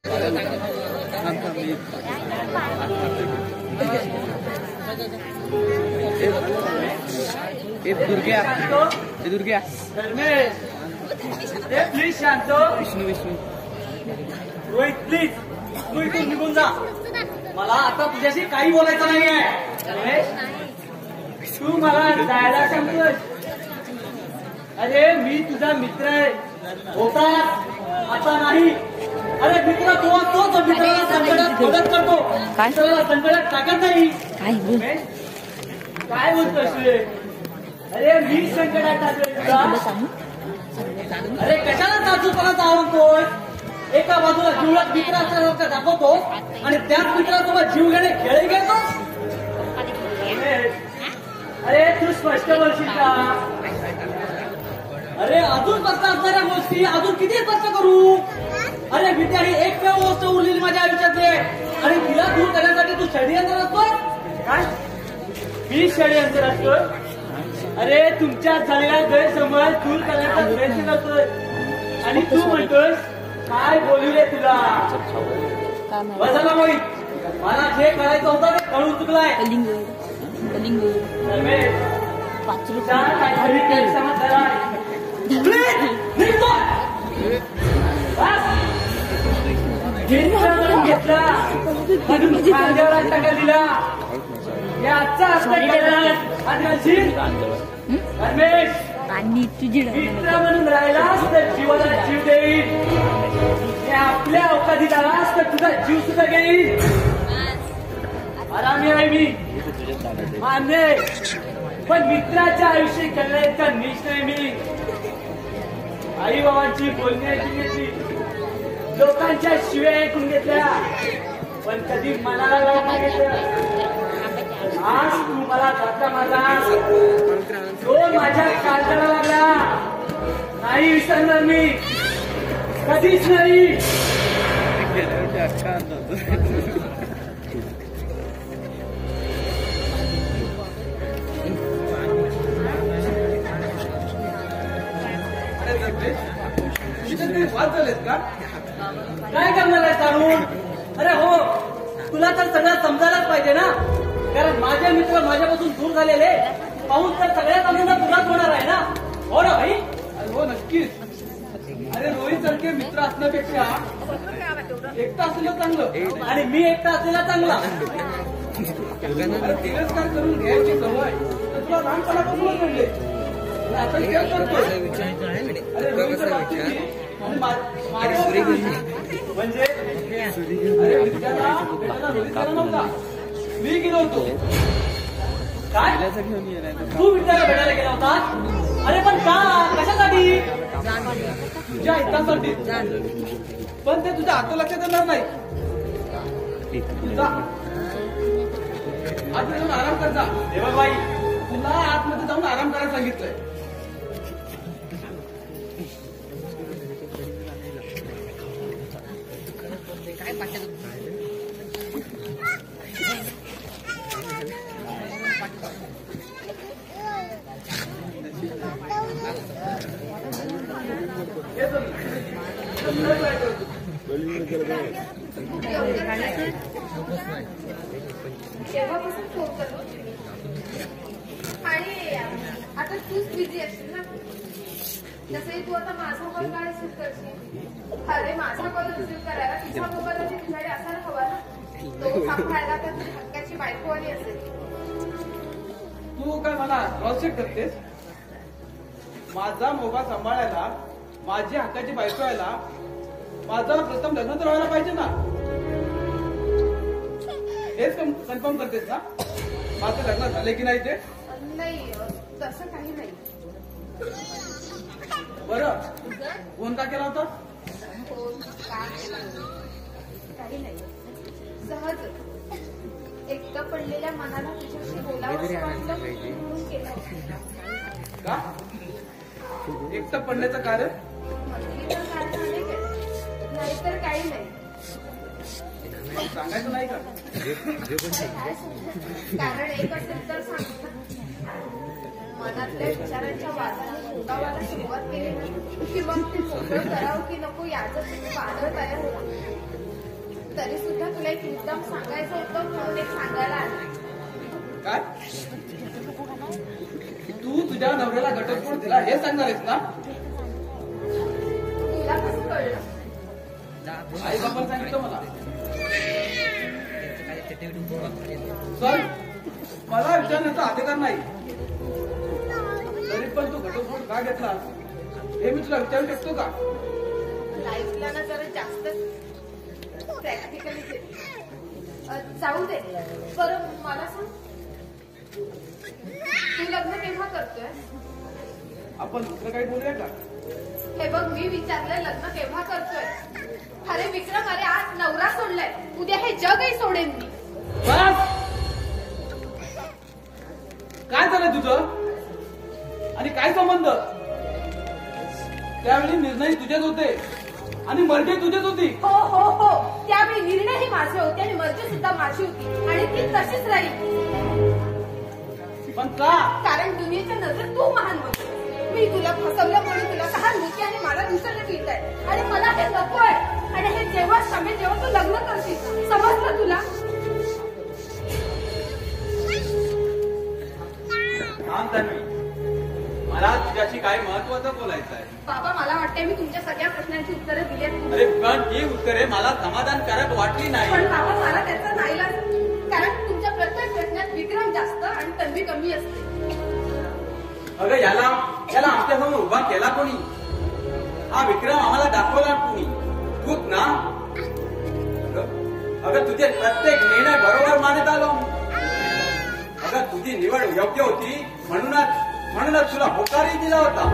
दुर्ग्या please शांत. Vishnu Rohit please तू इथून निघून जा. मला आता तुझ्याशी काही बोलायचं नाहीये. तू मला जायला सांगतोय. अरे मी तुझा मित्र आहे. होता आता नाही. अरे मित्र तोच मित्राला संकटात मदत करतो. मित्राला संकटात टाकत नाही. काय बोलतोय? अरे मी संकटात टाकतोय तुला. अरे कशाला सासूपणा चालवतोय? एका बाजूला जीवलात मित्र असल्यासारखं दाखवतो आणि त्याच मित्रासोबत जीव घेणे खेळ घेतो. अरे तू स्पष्ट बोलशील का? अरे अजून स्पष्ट असणाऱ्या गोष्टी अजून किती स्पष्ट करू? अरे विद्या ही एकमेव गोष्ट उरलेली माझ्या आयुष्यातली आणि तिला दूर करण्यासाठी तू षडयंत्र असतोय. काय मी षडयंत्र असतोय? अरे तुमच्यात झालेला गैरसमज दूर करण्याचा प्रयत्न करतोय आणि तू म्हणतोय काय बोलू रे तुला? बसायला मोहित मला जे करायचं होतं ते कळून चुकलाय. घेतला खांद्यावर टाका दिला. याचा अर्थ रमेश मित्र म्हणून राहिलास तर जीवाला जीव देईल. आपल्या अवकाशात आलास तर तुझा जीव सुद्धा घेईल. आरामी आहे मी मान्य, पण मित्राच्या आयुष्य कल्याणचा निश्चय मी. आई बाबांची बोलणी ऐकून घेतली, लोकांच्या शिव्या ऐकून घेतल्या, पण कधी मनाला लावून घेतलं. आज तू मला धक्का मारलास, तो माझ्या काळजाला लागला. नाही विसरणार मी, कधीच नाही. काय करणार आहे काढून? अरे हो, तुला तर सगळं समजायलाच पाहिजे ना, कारण माझे मित्र माझ्यापासून दूर झालेले पाहून तर सगळ्या कामांना तुलाच होणार आहे ना. हो ना भाई? हो नक्कीच. अरे रोहित सारखे मित्र असण्यापेक्षा एकटा असलेलं चांगलं आणि मी एकटा असलेला चांगला. तिरस्कार करून घ्यायची सवय तर तुला लहानपणापासूनच मिळले. आता खेळ करतोय. अरे रोहितच्या बाबतीत म्हणजे अरे विद्याला रोहित नव्हता, मी गेलो होतो. काय तू विद्याला भेटायला गेला होता? अरे पण का, कशासाठी? तुझ्या हितासाठी, पण ते तुझ्या आता लक्षात येणार नाही. आतमध्ये जाऊन आराम कर जा. हे बघ बाई, तुला आतमध्ये जाऊन आराम करायला सांगितलंय. तेव्हापासून फोन करतो आणि आता तूच बिझी असशील ना. तसंही तू आता माझा कॉल काय रिसीव्ह करशील? अरे माझा कॉल रिसीव्ह करायला तिच्या मोबाईलवरती तुझ्याकडे असायला हवा ना. तो सांभाळायला तर तुझी हक्काची बायको आली असेल. तू काय मला क्रॉस चेक करतेस? माझा मोबाईल सांभाळायला, माझी हक्काची बायको यायला माझं प्रथम लग्न तर व्हायला पाहिजे ना. हेच कन्फर्म करतेस ना माझं लग्न झाले की नाही ते? नाही, तसं काही नाही. बरं, फोन का केला होता? फोन का केला? काही नाही, सहज एकटं पडलेल्या मनाला तुझ्याशी बोलावं वाटलं म्हणून केलं. का एकटं पडण्याचं कारण? नाहीतर काही नाही. सांगायचं नाही का? कारण एक असेल तर सांग. मनातल्या विचारांच्या वादाने भोगावाला सुरुवात केली ना की मग ते मोकळं करावं की नको याचं वादळ तयार होतं. तरी सुद्धा तुला एक मुद्दाम सांगायचं होतं म्हणून एक सांगायला आले. काय तू तुझ्या नवऱ्याला घटस्फोट दिला हे सांगणार आहेस ना? तुला कसं कळलं? आई बापाला सांगितलं मला. सर मला विचारण्याचा अधिकार नाही, तरी पण तू घटस्फोट का घेतला हे मी तुला विचारू शकतो का? लाईफला ना जरा जास्त प्रॅक्टिकली जाऊ दे. बरं मला सांग, तू लग्न केव्हा करतोय? आपण दुसरं काही बोलूया का? हे बघ, मी विचारलंय लग्न केव्हा करतोय. अरे विक्रम, अरे आज नवरा सोडलाय, उद्या हे जगही सोडेन मी. काय झालं तुझं आणि काय संबंध? त्यावेळी निर्णय तुझेच होते आणि मर्जी तुझीच होती. हो हो हो, त्यावेळी निर्णयही माझे होते आणि मर्जी सुद्धा माझी होती आणि ती तशीच राहील. पण का? कारण दुनियेच्या नजरेत तू महान होती. मी तुला फसवलं म्हणून तुला सहानुभूती आणि मला दुसरं मिळत आहे आणि मला हे नकोय. आणि हे जेव्हा समेल जेव्हा तू लग्न करशील, समजलं तुला? मला तुझ्याशी काय महत्वाचं बोलायचं आहे. बाबा, मला वाटतंय मी तुमच्या सगळ्या प्रश्नांची उत्तरं दिली आहेत. अरे पण ही उत्तरे मला समाधानकारक वाटली नाही. पण बाबा, मला त्याचा नाईलाज, कारण तुमच्या प्रत्येक प्रश्नात विक्रम जास्त आणि तन्वी कमी असते. अगं याला आमच्यासमोर उभा केला कोणी? हा विक्रम आम्हाला दाखवला कोणी? तूच ना? अगं तुझे प्रत्येक निर्णय बरोबर मानत आलो. अगं तुझी निवड योग्य होती म्हणूनच तुला होकारही दिला होता.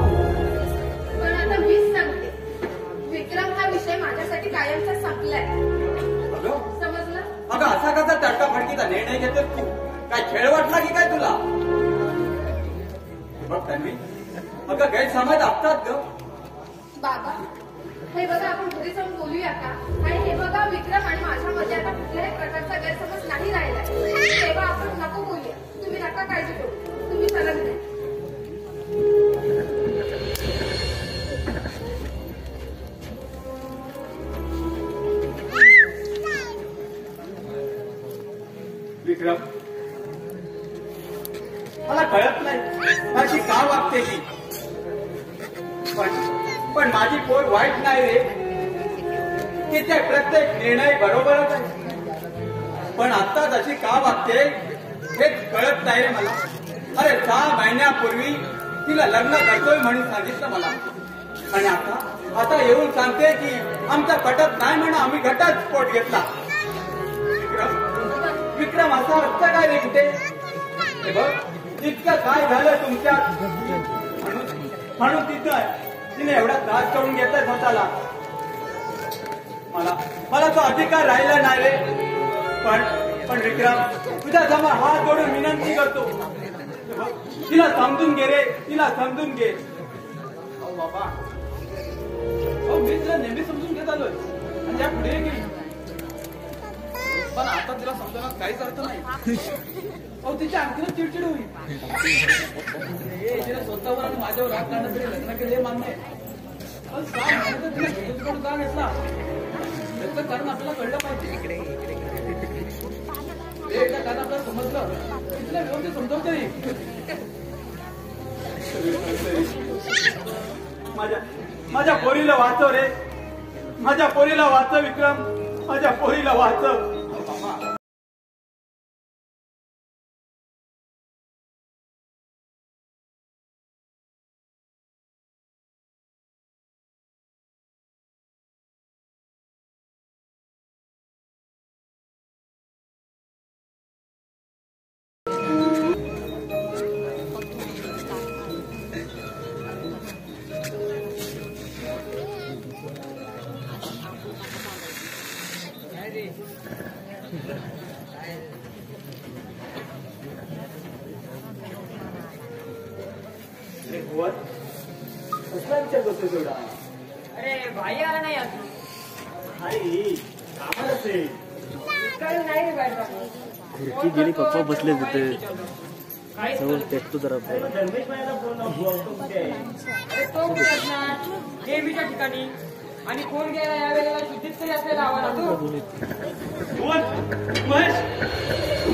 पण आता मीच सांगते, विक्रम हा विषय माझ्यासाठी कायमचा संपलाय. समजलं? अगं असा कसा तडकाफडकीचा निर्णय घेतोस तू? काय खेळ वाटला की काय तुला? बघ तन्वी, अगं गैरसमज असतात ग. बाबा, हे बघा, आपण घरी जाऊन बोलूया का? आणि हे बघा, विक्रम आणि माझ्यामध्ये आता कुठल्याही प्रकारचा गैरसमज नाही राहिलाय. तेव्हा आपण नको बोलूया. तुम्ही नका काळजी करू, तुम्ही चला नाही. विक्रम, मला कळत नाही माझी का वागते ती. पण माझी पोर वाईट नाही रे. तिचे प्रत्येक निर्णय बरोबरच आहे. पण आता जशी का वागते हेच कळत नाही रे मला. अरे 6 महिन्यापूर्वी तिला लग्न करतोय म्हणून सांगितलं मला आणि आता येऊन सांगते की आमचा पटत नाही म्हणून आम्ही घटस्फोट घेतला. विक्रम असा असतं काय रे कुठे? हे बघ, इतकं काय झालं तुमच्यात म्हणून तिने एवढा त्रास करून घेतलाय स्वतःला. मला तो अधिकार राहिला नाही रे. पण विक्रम, तुझ्या समोर हात जोडून विनंती करतो, तिला समजून घे रे, तिला समजून घे. अहो बाबा, मी तिला नेहमी समजून घेत आलोय आणि या पुढे गेली. पण आता तिला समजवण्यात काहीच अर्थ नाही. अहो तिची आणखीनच चिडचिड होईल. तिला स्वतःवर आणि माझ्यावर राग काढण्यासाठी लग्न केले मान्य आहे. पण 6 महिन्यात तिला घटस्फोट का घेतला त्याचं कारण आपल्याला कळलं पाहिजे. एकदा कारण आपल्याला समजलं की तिला व्यवस्थित समजवते नाही. माझ्या पोरीला वाचव रे, माझ्या पोरीला वाचव विक्रम, माझ्या पोरीला वाचव. कसला विचार करतो तेवढा? अरे भाई आला नाही अजून. आई कामालाच आहे. काही नाही रे बाहेर. खुर्ची गेली, पप्पा बसले तिथे समोर पेटतो जरा. धर्मेश भाईला फोन लावतो. अरे तो कुठे असणार? नेहमीच्या ठिकाणी. आणि फोन घ्यायला या वेळेला शुद्धीत तरी असलेला हवा ना तू. बोल महेश,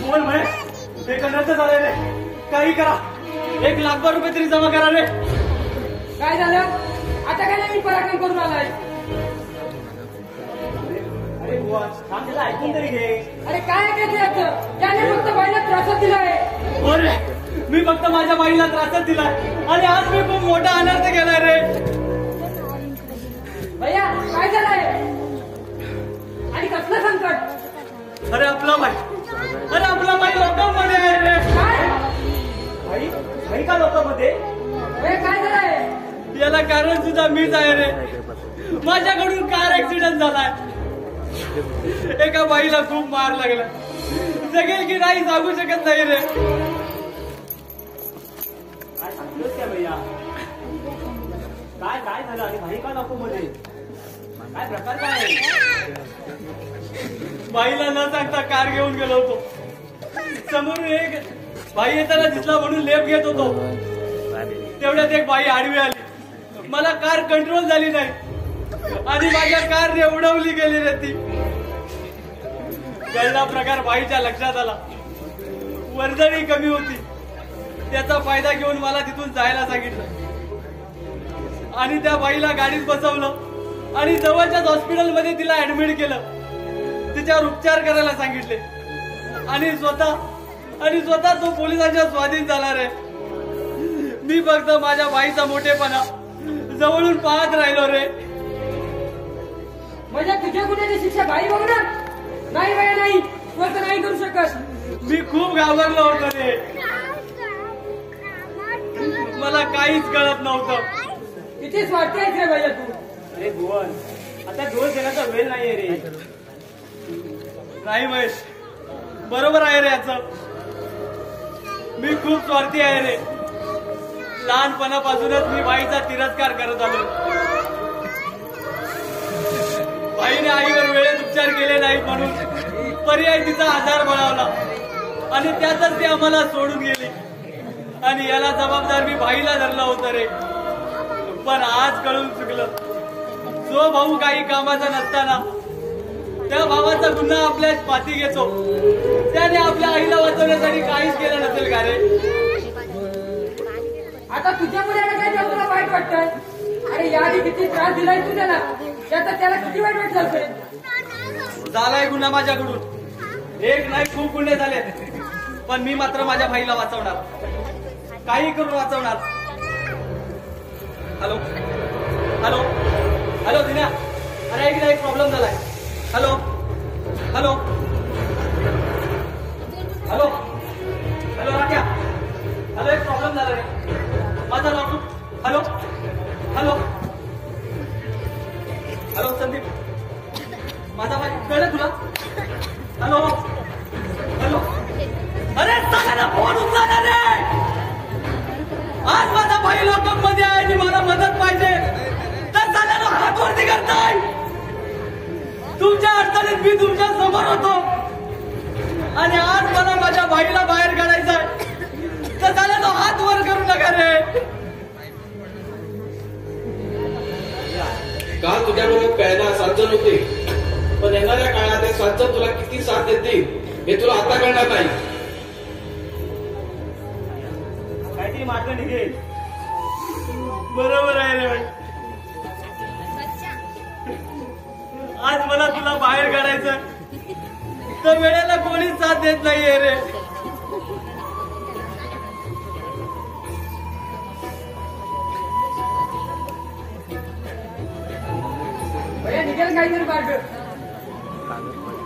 बोल महेश, हे करण्याचं झालंय रे. काही करा, 1,00,000 रुपये तरी जमा करा रे. काय झालं आता? काय नवीन पराक्रम करून आलाय? अरे बुवा, थांब, त्याला ऐकून तरी घे. अरे काय ऐकायचं याचं? त्याने फक्त बाईला त्रासात दिलाय. हो रे, मी फक्त माझ्या बाईला त्रासच दिलाय आणि आज मी खूप मोठा अनर्थ केलाय रे. भैया काय झालंय? आणि कसलं संकट? अरे आपला बाई लोकांमध्ये आहे रे. काय भाई का लोकांमध्ये? भैया काय झालंय? याला कारण सुद्धा मीच आहे रे. माझ्याकडून कार ऍक्सिडेंट झालाय. एका बाईला खूप मार लागला. जगेल की नाही सांगू शकत नाही रे. काय सांगतोस काय भैया? काय झालं? आणि भाई का नको मध्ये? काय प्रकार काय आहे? बाईला न सांगता कार घेऊन गेलो होतो. समोरून एक बाई येताना दिसला म्हणून लेप घेत होतो. तेवढ्यात एक बाई आडवी आली. मला कार कंट्रोल झाली नाही आणि माझ्या कारने उडवली गेली रे ती. कळला प्रकार बाईच्या लक्षात आला. वर्दळी कमी होती. त्याचा फायदा घेऊन मला तिथून जायला सांगितलं आणि त्या बाईला गाडीत बसवलं आणि जवळच्याच हॉस्पिटलमध्ये तिला ऍडमिट केलं. तिच्यावर उपचार करायला सांगितले आणि स्वतः तो पोलिसांच्या स्वाधीन झाला रे. मी फक्त माझ्या बाईचा मोठेपणा जवळून पाहत राहिलो रे. म्हणजे तुझ्या गुन्ह्याची शिक्षा बाई बघणार? नाही भैया नाही, तू असं नाही करू शकत. मी खूप घाबरलो होतो रे. मला काहीच कळत नव्हतं. किती स्वार्थी आहेस रे भैया तू. अरे भुवन, आता दोष देण्याचा वेळ नाहीये रे. नाही महेश, बरोबर आहे रे याचं. मी खूप स्वार्थी आहे रे. लहानपणापासूनच मी बाईचा तिरस्कार करत आलो. बाईने आईवर वेळेत उपचार केले नाहीत म्हणून पर्याय तिचा आधार बळावला आणि त्यातच ती आम्हाला सोडून गेली. आणि याला जबाबदार मी बाईला धरलं होतं रे. पण आज कळून चुकलं. जो भाऊ काही कामाचा नसताना त्या भावाचा गुन्हा आपल्या पाठी घेतो, त्याने आपल्या आईला वाचवण्यासाठी काहीच केलं नसेल का रे? आता तुझ्या मुलाला काय तेव्हा तुला वाईट वाटतंय? अरे याआधी किती त्रास दिलाय तू त्याला किती वाईट वाटलं असेल? झालाय गुन्हा माझ्याकडून. एक नाही खूप गुन्हे झाले. पण मी मात्र माझ्या भाईला वाचवणार. काही करून वाचवणार. हॅलो हॅलो हॅलो दिन्या, अरे ऐक ना, एक प्रॉब्लेम झालाय. हॅलो हॅलो हॅलो हॅलो राख्या, हॅलो एक प्रॉब्लेम झाला रे. माझा नाव हॅलो हॅलो हॅलो संदीप, माझा भाई कळलं तुला? हॅलो हॅलो, अरे सगळ्यांना फोन उचलणार रे. आज माझा भाई लोकांमध्ये आहे आणि मला मदत पाहिजे तर सगळ्यांना हात वरती करताय. तुमच्या अडचणीत मी तुमच्या समोर होतो आणि आज मला माझ्या भाईला बाहेर काढायचा आहे तर त्याला तो हात वर करू नका रे. काल तुझ्याबरोबर प्यायला 7 जण होते, पण येणाऱ्या काळात हे 7 जण तुला किती साथ देतील हे तुला आता कळणार नाही. काहीतरी मार्ग निघेल. बरोबर आहे रे भाई. आज मला तुला बाहेर काढायचं तर वेळेला कोणीच साथ देत नाहीये रे. भैया निघेल काहीतरी मार्ग.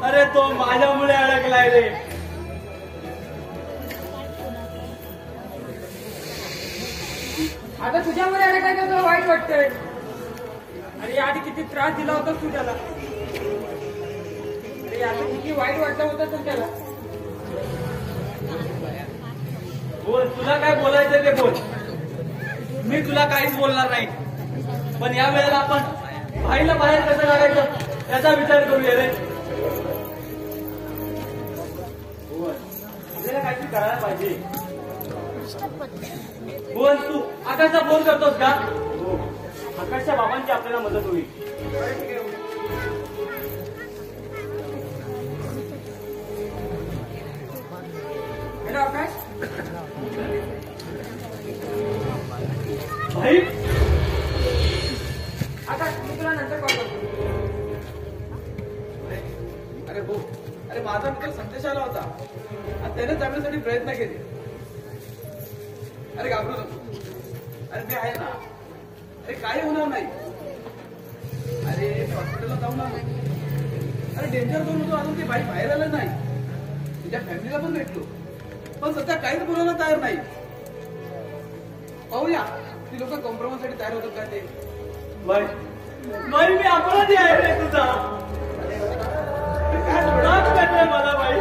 अरे तो माझ्यामुळे अडकलाय रे. आता तुझ्यामुळे अरे काय तुला वाईट वाटतंय? अरे आधी किती त्रास दिला होता तू त्याला. अरे आता किती वाईट वाटलं होतं तू त्याला. बोल, तुला काय बोलायचं ते बोल. मी तुला काहीच बोलणार नाही. पण या वेळेला आपण भाईला बाहेर कसं काढायचं याचा विचार करूया रे. आपल्याला काहीतरी करायला पाहिजे. बोल, तू आकाशचा फोन करतोस का? आकाशच्या बाबांची आपल्याला मदत होईल. हॅलो आकाश. भाई आकाश मी तुला नंतर कॉल करतो. अरे हो, अरे माझा मित्र संदेश आला होता आणि त्याने जगण्यासाठी प्रयत्न केले. अरे घाबरू नको, अरे मी आहे ना. अरे काही होणार नाही. अरे मी हॉस्पिटलला जाऊन आलो. अरे डेंजर झोन होतो, अजून ते बाई बाहेर आलं नाही. तुझ्या फॅमिलीला पण भेटलो, पण सध्या काहीच बोलायला तयार नाही. पाहूया ती लोक कॉम्प्रोमाइज साठी तयार होतात का ते. भाई भाई मी अपराधी आहे रे तुझा. काय राग करतोय मला भाई.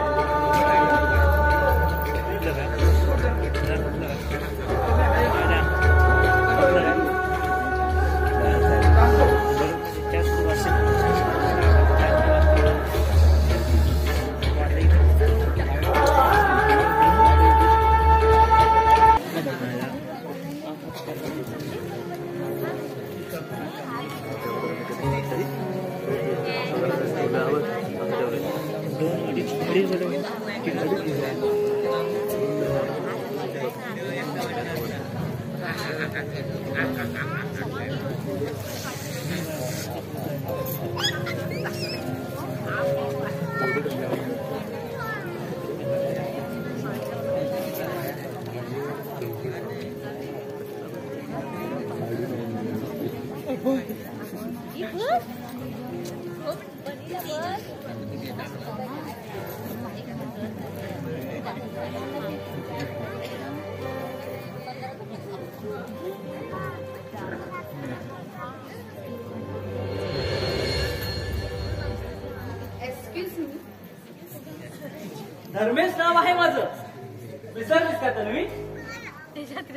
धर्मेश नाव आहे माझं. विसरलीस का तन्वी?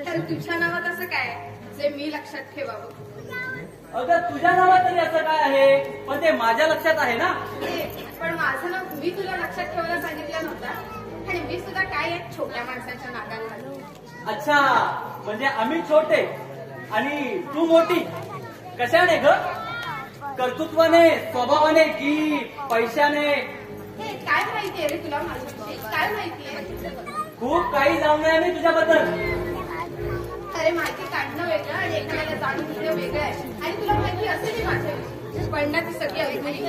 तर तुझ्या नावात असं काय जे मी लक्षात ठेवावं? अगं तुझ्या नावात तरी असं काय आहे, पण ते माझ्या लक्षात आहे ना. पण माझं नाव मी तुला लक्षात ठेवायला सांगितलं नव्हता आणि मी सुद्धा काय एक छोट्या माणसाच्या नादाला लागलो. अच्छा, म्हणजे आम्ही छोटे आणि तू मोठी. कशाने ग? कर्तृत्वाने, स्वभावाने की पैशाने? हे काय माहितीये रे तुला माझ्याविषयी? काय माहितीये? खूप काही जाणून आहे मी तुझ्याबद्दल. अरे माहिती काढणं वेगळं आणि एखाद्याला जाणून घेणं वेगळं आहे. आणि तुला माहिती असेल माझ्याविषयी, पण ना ती सगळी अवघडी.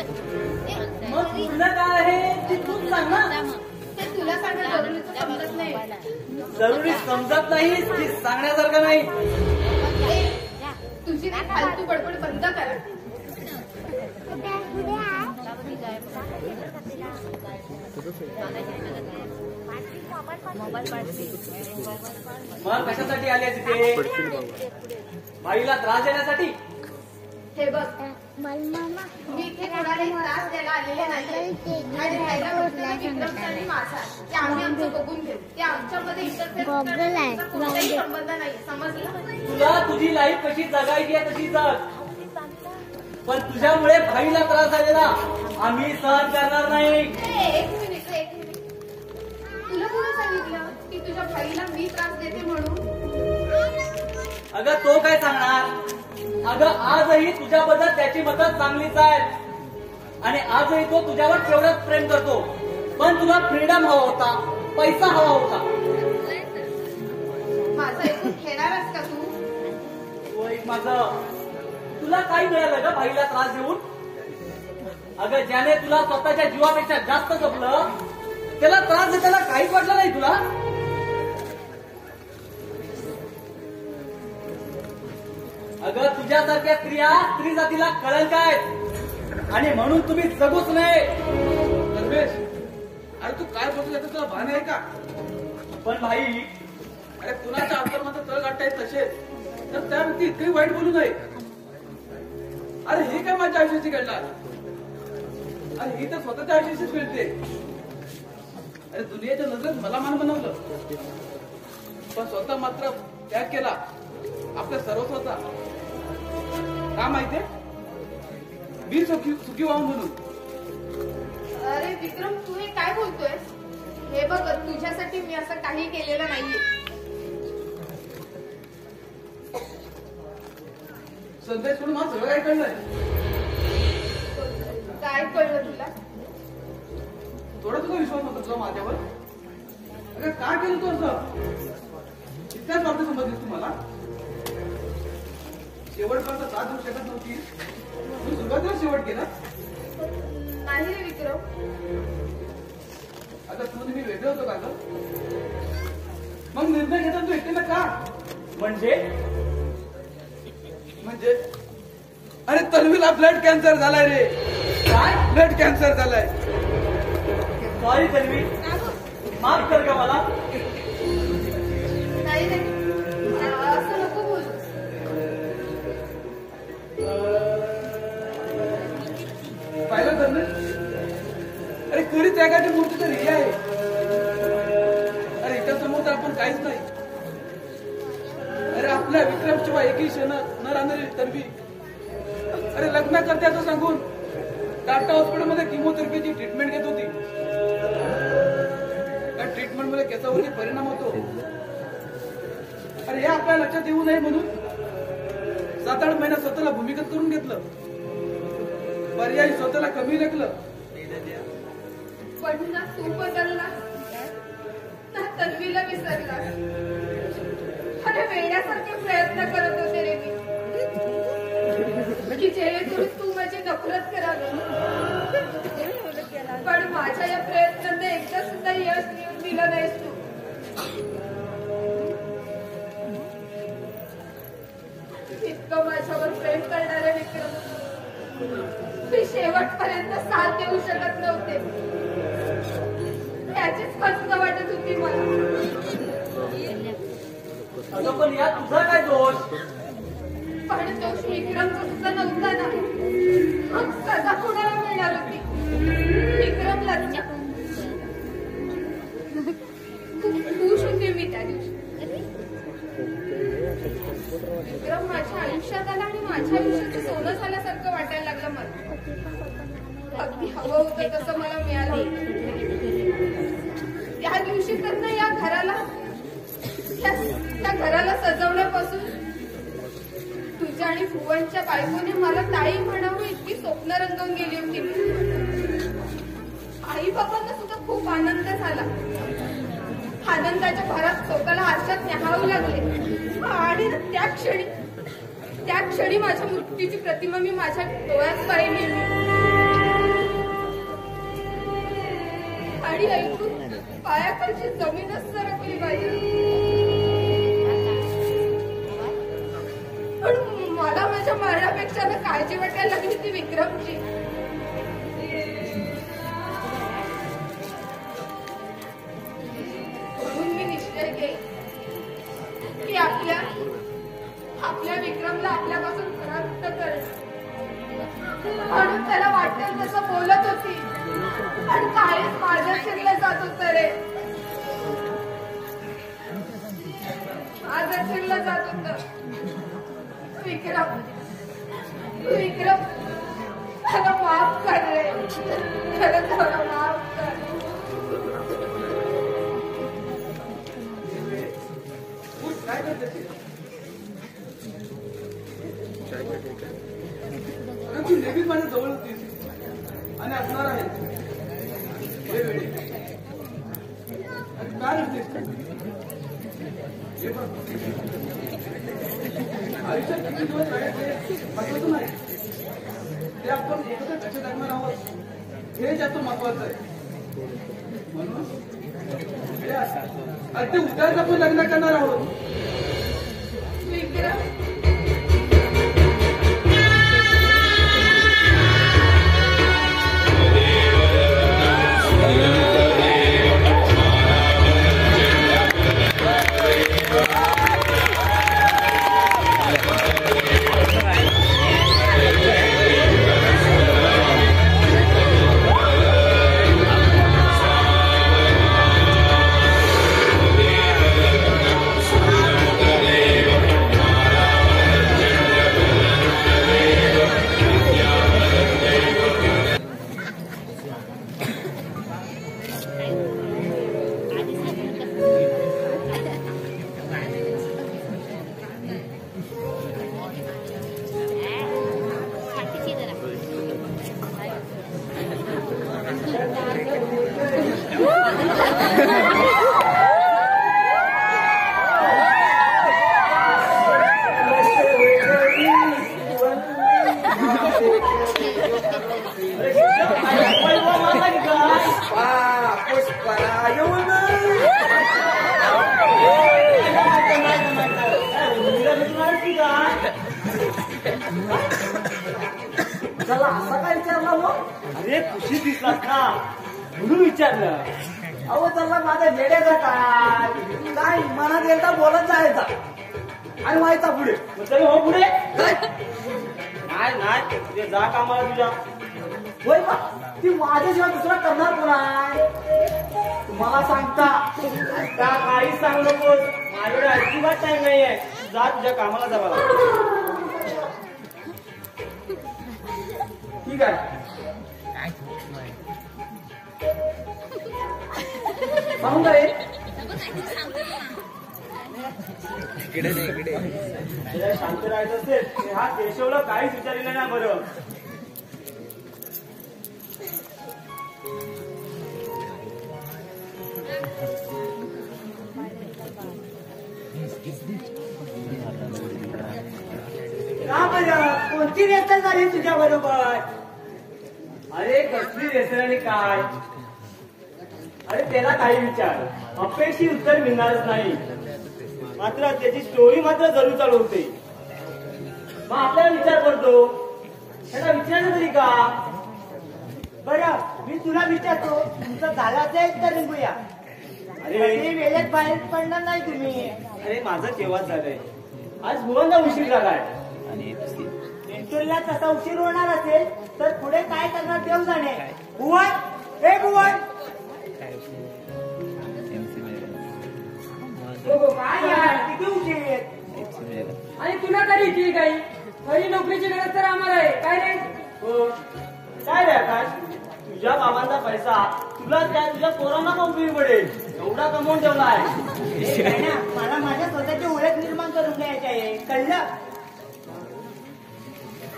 मग तुझं काय आहे ती तूच सांग ना. ते तुला सांगणं जरुरीचं समजत नाही. जरुरी समजत नाही ती सांगण्यासारखं नाही. तुझी ती फालतू बडबड बंद करा. मग कशासाठी आले तिथे? बाईला त्रास देण्यासाठी? हे बघ, मी इथे कोणालाही त्रास द्यायला आलेले नाही आणि राहायला म्हटलं विक्रमचा आणि माझा ते आम्ही आमचं बघून घेऊ. ते आमच्यामध्ये इंटरफेअर करण्याचा कोणताही संबंध नाही. समजलं? तुला तुझी लाईफ कशी जगायची आहे तशी जग, पण तुझ्यामुळे भाईला त्रास झालेला आम्ही सहन करणार नाही. एक मिनिट. तुला कोणी सांगितलं की तुझ्या भाईला मी त्रास देते म्हणून? अगं तो काय सांगणार? अगं आजही तुझ्याबद्दल त्याची मदत चांगलीच आहे आणि आजही तो तुझ्यावर तेवढंच प्रेम करतो. पण तुला फ्रीडम हवा होता, पैसा हवा होता. माझं ऐकून घेणारच का तू? माझं तुला काय मिळालं ग भाईला त्रास देऊन? अगं ज्याने तुला स्वतःच्या जीवापेक्षा जास्त जपलं त्याला त्रास देताना काहीच वाटलं नाही तुला? अगं तुझ्यासारख्या स्त्रिया स्त्री जातीला कळंक आहेत आणि म्हणून तुम्ही जगूच नाही. धर्मेश, अरे तू काय बोलतो याचं तुला भान आहे का? पण भाई, अरे कुणाच्या अंतर्मनात तळ गाठतायत तसे तर त्या व्यक्ती इतकही वाईट बोलू नये. अरे हे काय माझ्या आयुष्याची घडणार? अरे ही तर स्वतःच्या आयुष्याशीच मिळते. अरे दुनियाच्या नजरेत मला मान बनवलं, पण स्वतः मात्र त्याग केला आपल्या सर्वस्वाचा. का माहितीये? मी सुखी व्हावं म्हणून. अरे विक्रम, तू हे काय बोलतोयस? हे बघ, तुझ्यासाठी मी असं काही केलेलं नाहीये. संदेश म्हणून मला सगळं काय कळलंय. काय कळलं तुला? थोडा तुझा विश्वास होता तुला माझ्यावर? अगं काय केलं तू असं? इतक्याच वाटतं समजलीस तू मला? शेवटपर्यंत साथ देऊ शकत नव्हती, तू सुरुवातीला शेवट केला. नाही रे विक्रम. आता तू मी वेगळं होतो का ग? मग निर्णय घेता तू एकटीला का? म्हणजे अरे तन्वीला ब्लड कॅन्सर झालाय रे. काय? ब्लड कॅन्सर झालाय. सॉरी तन्वी, माफ कर का मला. नाही रे, असं नको बोलू. पाहिलं तर अरे खरी त्यागाची मूर्ती तर ही आहे. अरे इतर समोर तर आपण काहीच नाही. अरे आपल्या विक्रमशिवाय एकही क्षण न राहणारी तन्वी अरे लग्न करत्याचं सांगून टाटा हॉस्पिटलमध्ये किमोथेरपीची ट्रीटमेंट घेत होती. त्या ट्रीटमेंटमध्ये केसावरती परिणाम होतो. अरे हे आपल्या लक्षात येऊ नये म्हणून 7-8 महिन्यात स्वतःला भूमिगत करून घेतलं. पर्यायी स्वतःला कमी लेखलं. पण ना तू बदलला ना तन्वीला विसरला. अरे वेड्यासारखे प्रयत्न करत होते रे मी की जेणेकरून तू माझी नफरत करावी. पण माझ्या या प्रयत्नांना एकदा सुद्धा यश दिलं नाहीस तू. इतकं माझ्यावर प्रेम करणारे विक्रम मी शेवटपर्यंत साथ देऊ शकत नव्हते. याचीच खंत वाटत होती मला. अगं पण यात तुझा काय दोष? पण दोष विक्रमचा सुद्धा नव्हता ना. मग सजा कोणाला मिळणार होती? विक्रमलाच ना. खूप खुश होते मी त्या दिवशी. विक्रम माझ्या आयुष्यात आला आणि माझ्या आयुष्याचं सोनं झाल्यासारखं वाटायला लागलं मला. अगदी हवं होतं तसं मला मिळालं. त्या दिवशी तर ना या घराला सजवण्यापासून तुझ्या आणि भुवनच्या बायकोने मला ताई म्हणावं इतकी स्वप्न रंगवून गेली होती. आई बाबांना सुद्धा खूप आनंद झाला. आनंदाच्या भरात स्वतःला आरशात न्याहावं लागले. आणि त्या क्षणी माझ्या मृत्यूची प्रतिमा मी माझ्या डोळ्यात पाहिली आणि ऐकून पायाखालची जमीनच सरकली पाहिजे. पण मला माझ्या मरणापेक्षा काळजी वाटायला लागली ती विक्रमची. म्हणून मी निश्चय केला की आपल्या विक्रमला आपल्यापासून परास्त करणं. म्हणून त्याला वाटेल तसं बोलत होती आणि काहीच माझ्या शिरलं जात होतं रे. माझं शिरलं जात होतं. विक्रम मला माफ कर रे. खरंच मला माफ कर. काय करते तू? नेहमीच माझ्या जवळ होतीस आणि असणार आहे. काय आयुष्यात किती दिवस महत्वाचं नाही, ते आपण एकत्र कसे जगणार आहोत हे जास्त महत्वाचं आहे. म्हणून अगदी उद्याच आपण लग्न करणार आहोत. चला असा काय विचारला मग? अरे खुशी दिसलास ना म्हणून विचारलं. अहो चला माझ्या वेड्याचा काय मनात एकदा बोलत जायचा आणि व्हायचा पुढे. तरी हो पुढे नाही नाही ते जा कामाला तुझ्या. होय का ती माझ्याशिवाय दुसरा करणार कोण आहे? तुम्हाला सांगता आता काहीच सांगू नकोस. माझ्याकडे अजिबात टाइम नाहीये. जा तुझ्या कामाला जा. मला ठीक आहे सांगू का रे? शांत राहायचं असेल हा केशवला काहीच विचारलेलं नाही. बरं कोणती रेसल झाली तुझ्या बरोबर? अरे कसली रेसल आणि काय? अरे त्याला काही विचार अपेक्षित उत्तर मिळणारच नाही. मात्र त्याची स्टोरी मात्र जरूर चालू होते. मग आपल्याला विचार करतो त्याला विचारलं तरी का? बरं मी तुला विचारतो तुमचं झालं असेल तर निघूया. अरे वेळेत बाहेर पडणार नाही तुम्ही. अरे माझं केव्हाच झालंय. आज मुलांना उशीर झालाय. इंटरला तसा उशीर होणार असेल तर पुढे काय करणार देव जाणे. भुवन हे भुवन काय यार किती उशीर. आणि तुला तरी ठीक आहे. खरी नोकरीची गरज तर आम्हाला आहे. काय रे? हो काय रे आकाश तुझ्या बाबांचा पैसा तुला त्या तुझ्या पोरांना का उपयोगी पडेल? एवढा कमवून ठेवला आहे. मला माझ्या स्वतःची ओळख निर्माण करून घ्यायची आहे. कळलं?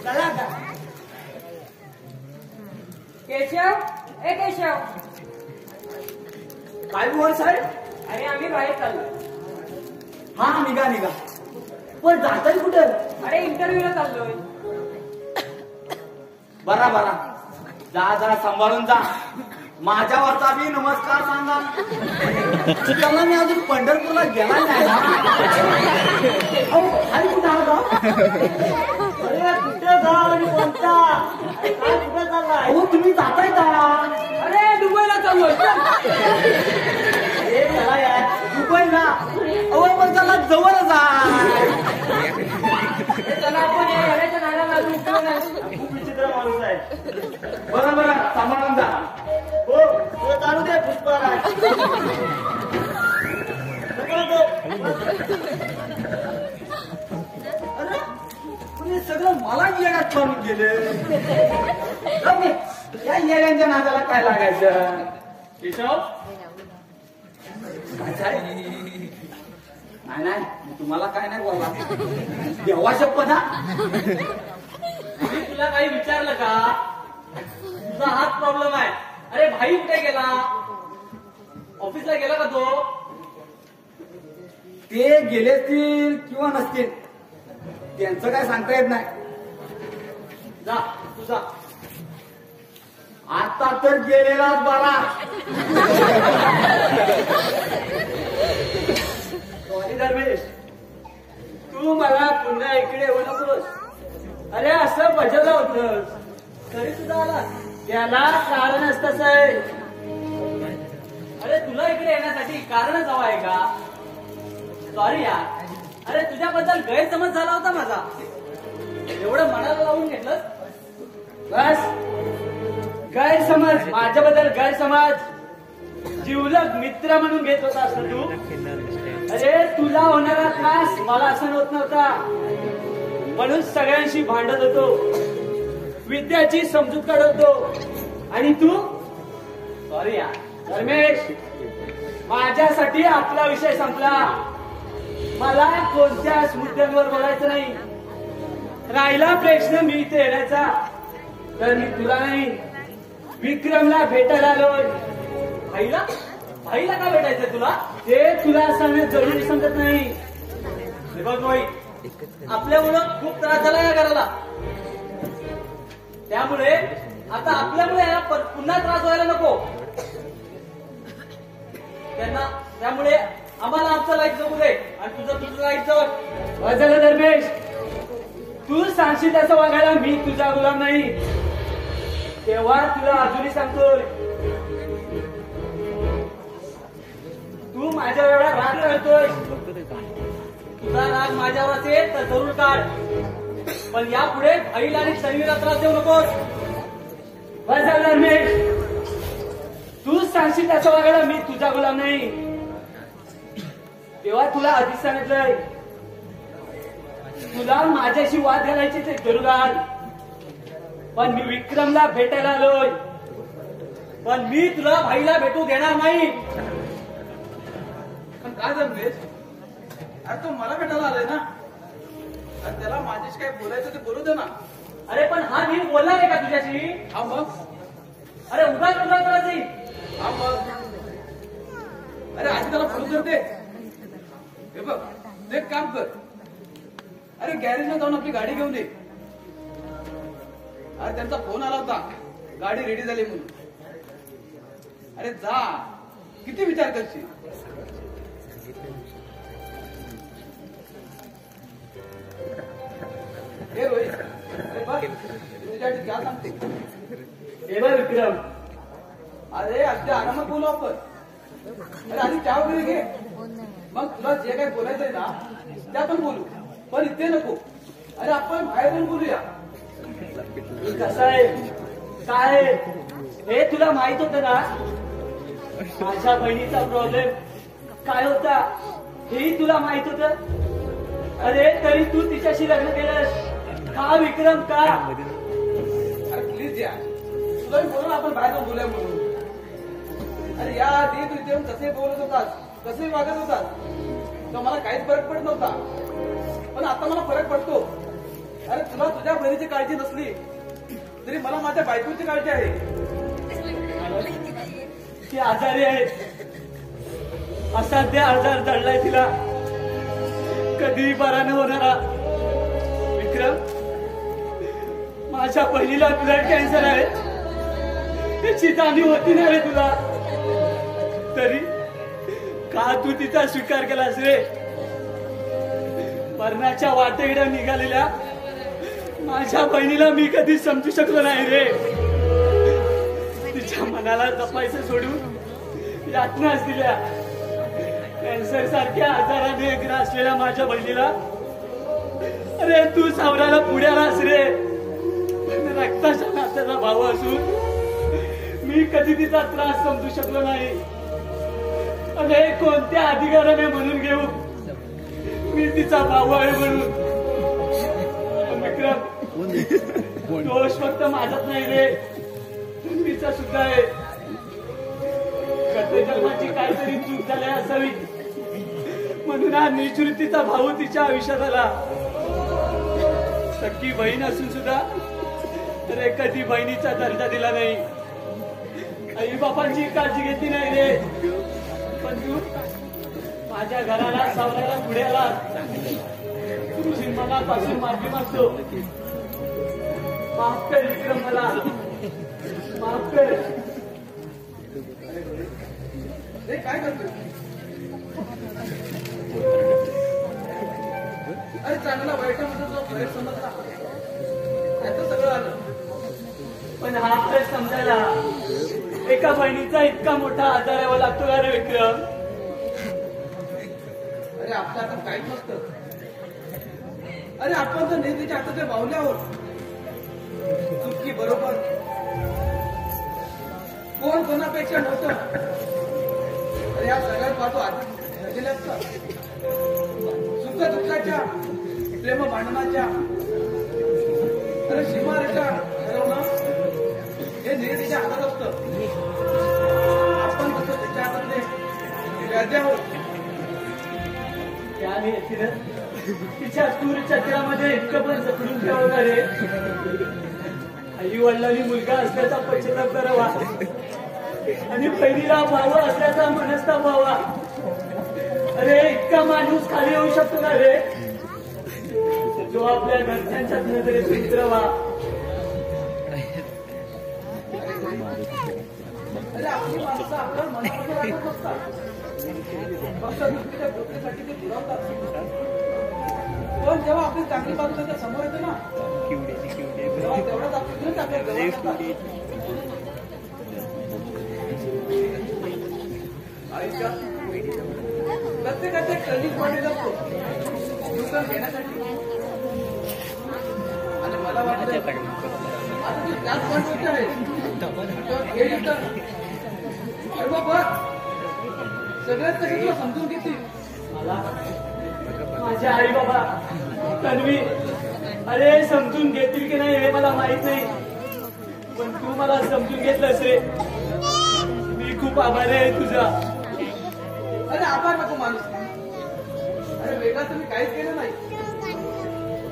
चला का केशव ए केशव. काय बोल साहेब? अरे आम्ही बाहेर चाललो. हा निघा निघा. पण जाताय कुठं? अरे इंटरव्ह्यूला चाललोय. बरा बरा जा जा सांभाळून जा. माझ्यावरचा बी नमस्कार सांगा. त्याला मी अजून पंढरपूरला गेला नाही. आणि कुठं आला? अरे कुठं जा आणि कोणता काय कुठं चाललाय? हो तुम्ही जाताय का? अरे दुबईला चाललोय. अरे चला यार दुबईला. अहो पण चला जवळच आहे. चला आपण या घराच्या नादाला खूप विचित्र माणूस आहे. बरं बरं सांभाळून जा. हो चालू दे पुष्पराज. अरे सगळं मला येण्यात मारून गेले. या येण्यांच्या नादाला काय लागायचं? केशव नाही नाही तुम्हाला काय नाही बोलला. देवा शपथ हा. मी तुला काही विचारलं का? तुझा हाच प्रॉब्लेम आहे. अरे भाई कुठे गेला? ऑफिसला गेला का तो? ते गेले असतील किंवा नसतील त्यांचं काय सांगता येत नाही. जा तुझा आता तर गेलेलाच बरा. सॉरी धर्मेश तू मला पुन्हा इकडे येऊ नकोस. अरे असं बजवलं होतं तरी सुद्धा आला. त्याला कारण असतंच आहे. अरे तुला इकडे येण्यासाठी कारणच हवं आहे का? सॉरी यार. अरे तुझ्याबद्दल गैरसमज झाला होता माझा. एवढं मनाला लावून घेतलं बस. गैरसमज माझ्याबद्दल गैरसमज जिवलग मित्र म्हणून घेत होता असं तू. अरे तुला होणारा त्रास मला असं होत नव्हता म्हणून सगळ्यांशी भांडत होतो. विद्याची समजूत काढतो. आणि तू सॉरी यार धर्मेश माझ्यासाठी आपला विषय संपला. मला कोणत्याच मुद्द्यांवर बोलायचं नाही. राहिला प्रश्न मी इथे येण्याचा तर मी तुला नाही विक्रमला भेटायला आलोय. आईला भाईला का भेटायचंय तुला? ते तुला सांगणे जरुरी समजत नाही. हे बघ भाई, आपल्यामुळं खूप त्रास झाला या घराला. त्यामुळे आता आपल्यामुळे याला पुन्हा त्रास व्हायला नको. त्यामुळे आम्हाला आमचं लाईफ जगू दे आणि तुझं लाईफ जग. झालं धर्मेश, तू सांगशील तसं वागायला मी तुझा गुलाम नाही. तेव्हा तुला अजूनही सांगतोय, तू माझ्या एवढा राग करतोय. तुझा राग माझ्यावर असेल तर जरूर काढ, पण यापुढे भाईल आणि शरीराला त्रास देऊ नकोस. बस झालं धर्मेश, तू सांगशील तसं वागायला मी तुझा गुलाम नाही. तेव्हा तुला आधीच सांगितलंय, तुला माझ्याशी वाद घालायचे ते जरूर आल, पण मी विक्रमला भेटायला आलोय. पण मी तुला भाईला भेटू देणार नाही. पण काय जमलेस? अरे तो मला भेटायला आलाय ना, आणि त्याला माझ्याशी काय बोलायचं ते बोलू दे ना. अरे पण हा नीट बोलणार आहे का तुझ्याशी? हा मग. अरे उगाच करायची. हा मग. अरे आधी त्याला बोलू तर दे. हे बघ, तू एक काम कर, अरे गॅरेजला जाऊन आपली गाडी घेऊन दे. अरे त्यांचा फोन आला होता, गाडी रेडी झाली म्हणून. अरे जा, किती विचार करशील. हे रोहित, अरे बघ तुझ्यासाठी क्या सांगते. हे बघ विक्रम, अरे अगदी आरामात बोलू आपण. अरे आधी चहा वगैरे घे, मग तुला जे काही बोलायचंय ना त्या पण बोलू, पण इथे नको. अरे आपण बाहेर पण बोलूया. कसं आहे काय हे तुला माहित होतं ना? माझ्या बहिणीचा प्रॉब्लेम काय होता हेही तुला माहित होतं. अरे तरी तू तिच्याशी लग्न केलंस का विक्रम का? अरे प्लीज या, तुला मी बोलू आपण बाहेर पण बोलूया म्हणून. अरे या आधी तू इथे येऊन कसे बोलत होतास, कसे वागत होतास, तर मला काहीच फरक पडत नव्हता, पण आता मला फरक पडतो. अरे तुला तुझ्या बहिणीची काळजी नसली तरी मला माझ्या बायकोची काळजी आहे. ती आजारी आहे, असाध्य आजार जडलाय तिला, कधीही बरा न होणारा. विक्रम, माझ्या बहिणीला ब्लड कॅन्सर आहे, त्याची जाणीव होती ना रे तुला, तरी का तू तिचा स्वीकार केलास रे? मरणाच्या वाटेकडे निघालेल्या माझ्या बहिणीला मी कधी समजू शकलो नाही रे. तिच्या मनाला जपायचं सोडून यातनाच दिल्या. कॅन्सर सारख्या आजाराने ग्रासलेल्या माझ्या बहिणीला अरे तू सावरायला पुढ्यालास रे. रक्ताच्या नात्याचा भाऊ असून मी कधी तिचा त्रास समजू शकलो नाही. अरे कोणत्या अधिकाराने म्हणून घेऊ मी तिचा भाऊ आहे म्हणून? विक्रम, दोष फक्त माझाच नाही रे, तिचा सुद्धा आहे. कधी जन्माची काहीतरी चूक झाली असावी म्हणून हा निश्चितीचा भाऊ तिच्या आयुष्यात आला. सख्खी बहीण असून सुद्धा तर कधी बहिणीचा दर्जा दिला नाही, आई बापांची काळजी घेतली नाही रे. पण तू माझ्या घराला सावरायला पुढे आला. तुझी मनापासून माफी मागतो. माफ कर विक्रम, मला माफ कर. हे काय करतोय? अरे चांगला वाईटामध्ये जो फरक समजला त्याचं सगळं आलं. पण हा फरक समजायला एका बहिणीचा इतका मोठा आजार यावा लागतो का रे विक्रम? अरे आपल्या हातात काहीच नसतं. अरे आपण तर नेहमीच्या हाताच्या बाहुल्या आहोत. चुकी बरोबर कोण कोणापेक्षा नव्हतं. अरे या सगळ्यात पाहतो आधी घडलेल्या असतात. सुख दुःखाच्या, प्रेम भांडणाच्या, अरे सीमारेषा ठरवणं हे नियतीच्या हातात असतं. आपण कसं त्याच्या हातातले व्याधी आहोत. त्याने तिच्या तूर चक्रामध्ये इतकं पण जखडून ठेवलं रे. आई वडिलांनी मुलगा असल्याचा पश्चाताप करावा आणि बहिणीला भाव असल्याचा मनस्ताप व्हावा. अरे इतका माणूस खाली येऊ शकतो ना रे, जो आपल्या घरच्यांच्याच नजरेत उतरवा. अरे आपली माणसं आपल्या मनामध्ये वाटत नसतात, फक्त दुसरीच्या गोष्टीसाठी ते पुरवतात. पण जेव्हा आपली चांगली बाजू त्याच्या समोर येते ना, तेव्हा तेवढाच आपली गुण आपल्या जवळ येतात. आयुष्यात प्रत्येकाचे टर्निंग पॉइंट असतो न्यूटन घेण्यासाठी. आणि मला वाटतं आता तू त्याच पॉइंटवरती आहे. हे न्यूटन अरे बघ, सगळ्यात कसे तुला समजून घेतील. मला माझे आई बाबा तन्वी अरे समजून घेतील की नाही हे मला माहित नाही, पण तू मला समजून घेतलंस रे. मी खूप आभारी आहे तुझा. अरे आभार नको माणूस. अरे वेगळा तुम्ही काहीच केलं नाही.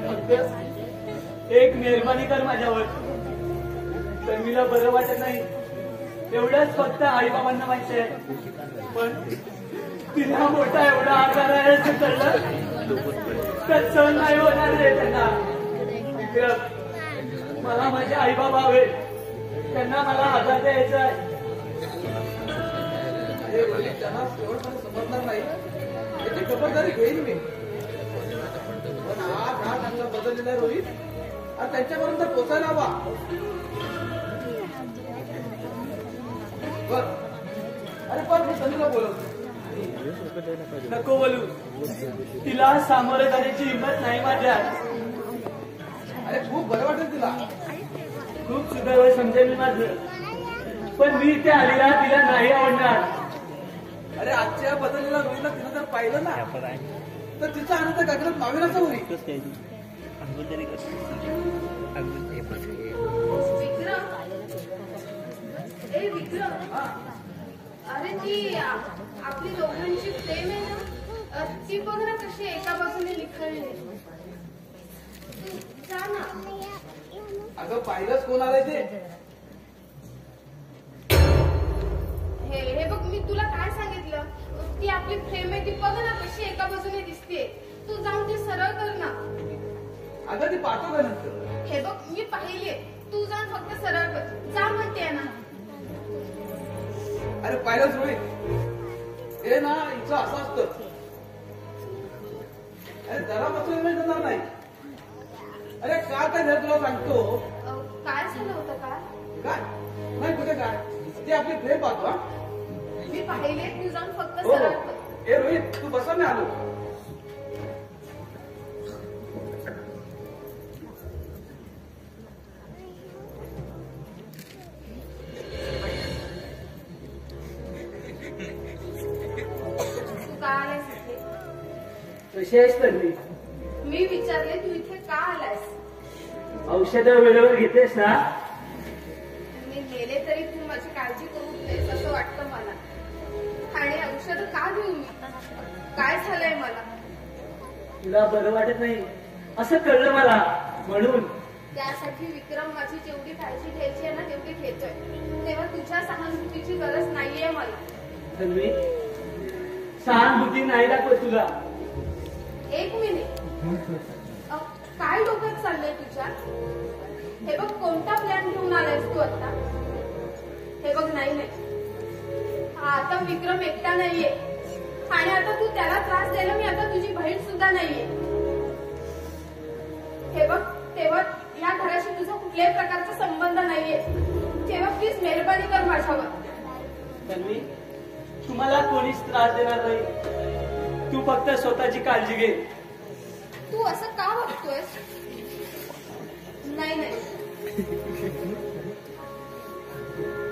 फक्त एक मेहरबानी कर माझ्यावर. तन्वीला बरं वाटत नाही एवढंच फक्त आई बाबांना माहिती आहे, पण तिला मोठा एवढा आजार आहे असं कळलं तर सहन नाही होणार रे त्यांना. मला माझे आई बाबा हवे, त्यांना मला आधार द्यायचा आहे. अरे वडील त्यांना शेवटपर्यंत समजणार नाही याची खबरदारी घेईन मी. पण हा त्यांचा बदललेला आहे रोहित, आणि त्यांच्यापर्यंत पोचायला हवा. बर अरे पण मी तनुला बोलवतो. नको बोलू, तिला सामोरं जाण्याची हिंमत नाही माझ्यात. अरे खूप बरं वाटेल तिला. खूप सुदैव समजेल माझं, पण मी त्या आलीला तिला नाही आवडणार. अरे आजच्या बदललेला रोहितला तिनं जर पाहिलं ना तर तिचा आनंद गगनात मावेल असं होईल. विक्रम, अरे ती आपली दोघांची प्रेम आहे ना, ती बघ ना कशी एका बाजूने लिखळली. जा ना. अगं पाहिलंच कोण आलंय ते. हे बघ मी तुला काय सांगितलं, ती आपली प्रेम आहे ती बघ ना कशी एका बाजूने दिसते. तू जाऊन ते सरळ कर ना. अगं ती पाहतो का नंतर. हे बघ मी पाहिले, तू जाऊन फक्त सरळ कर. जा म्हणते ना. अरे पाहिलंच रोहित, हे ना हिचं असं असतं. अरे जरा बसून जाणार नाही. अरे काय झालं तुला सांगतो. काय झालं होतं काय नाही कुठे काय, ते आपली प्रेम पाहतो. हा मी पाहिले, तू जाऊन फक्त हो. सरळ कर. ए रोहित तू बसा, मी आलो. कशी आहेस तन्वी? मी विचारले तू इथे का आलायस. औषधं वेळेवर घेतेस ना? मी गेले तरी तू माझी काळजी करू नयेस असं वाटतं मला. आणि औषधं का घेऊ मी, काय झालंय मला. तुला बरं वाटत नाही असं कळलं मला, म्हणून त्यासाठी विक्रम माझी जेवढी काळजी घ्यायची आहे ना तेवढी घेतोय. तेव्हा तुझ्या सहानुभूतीची गरज नाहीये मला. तन्वी सहानुभूती नाही दाखवत तुला. एक मिनिट, काय डोक्यात चाललंय तुझ्या. हे बघ कोणता प्लॅन घेऊन आलायस तू आता. हे बघ नाही आता विक्रम एकटा नाहीये, आणि आता तू त्याला त्रास द्यायला मी आता तुझी बहीण सुद्धा नाहीये. हे बघ तेव्हा या घराशी तुझा कुठल्याही प्रकारचा संबंध नाहीये. तेव्हा प्लीज मेहरबानी कर माझ्यावर. तन्वी तुम्हाला कोणीच त्रास देणार नाही, तू फक्त स्वतःची काळजी घे. तू असं का वागतोयस. नाही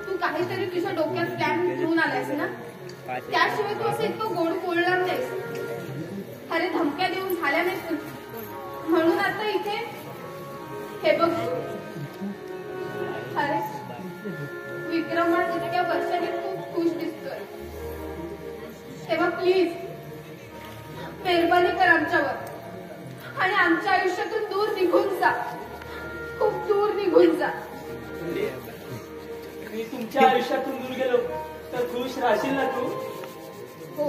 तू काहीतरी तुझ्या डोक्यात प्लॅन घेऊन आलायस ना, त्याशिवाय तू असं इतकं गोड बोलणार नाहीस. अरे धमक्या देऊन झाल्या नाहीस म्हणून आता इथे. हे बघ अरे विक्रम इतक्या वर्षाने खूप खुश दिसतोय. तेव्हा प्लीज मेहरबानी कर आमच्यावर आणि आमच्या आयुष्यातून दूर निघून जा, खूप दूर निघून जा. मी तुमच्या तिच्या आयुष्यातून दूर गेलो तर खुश राहशील ना तू? हो,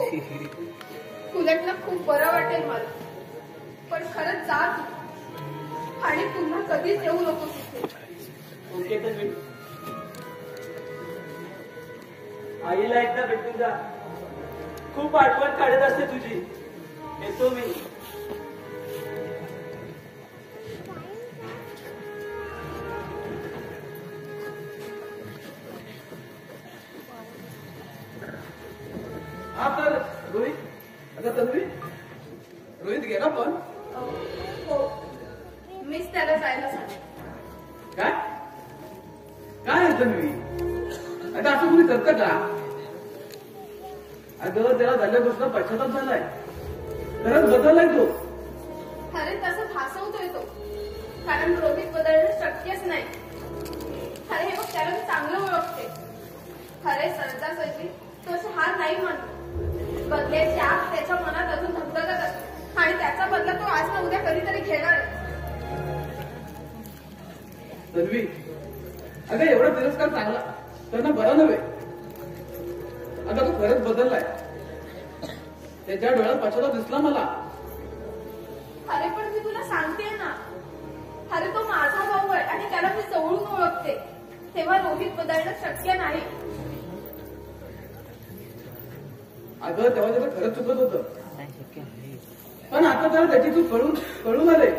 उलट ना खूप बरं वाटेल मला. पण खरंच जा तू. आणि पुन्हा कधीच येऊ नको तिथे. ओके तन्वी, आईला एकदा भेटून जा. खूप आठवण काढत असते तुझी. येतो मी. हा तर रोहित, आता तन्वी, रोहित गेला पण हो, मीच त्याला जायला सांगितलं. काय काय आहे तन्वी? आता असं कुणी करतं का? अगं त्याला झाल्या गोष्टीला पश्चाताप झालाय. खरंच बदललाय तो. अरे तसं भासवतोय तो. कारण रोहित बदलणं शक्यच नाही. अरे हे बघ, त्याला मी चांगलं ओळखते. खरे सहजासहजी तो अशी हार नाही म्हणतो. बदल्याची आग त्याच्या मनात अजून धगधगत असते आणि त्याचा बदला तो आज ना उद्या कधीतरी घेणार. तन्वी, अगं एवढा तिरस्कार चांगला त्यांना बरा नव्हे. अगं तो खरंच बदललाय. त्याच्या डोळ्यात पश्चाताप दिसला मला. अरे पण मी तुला सांगते ना, अरे तो माझा भाऊ आहे आणि त्याला मी जवळून ओळखते. तेव्हा रोहित बदलणं शक्य नाही. अगं तेव्हा त्याचं खरंच चुकत होतं. पण आता त्याला त्याची चूक कळून आले.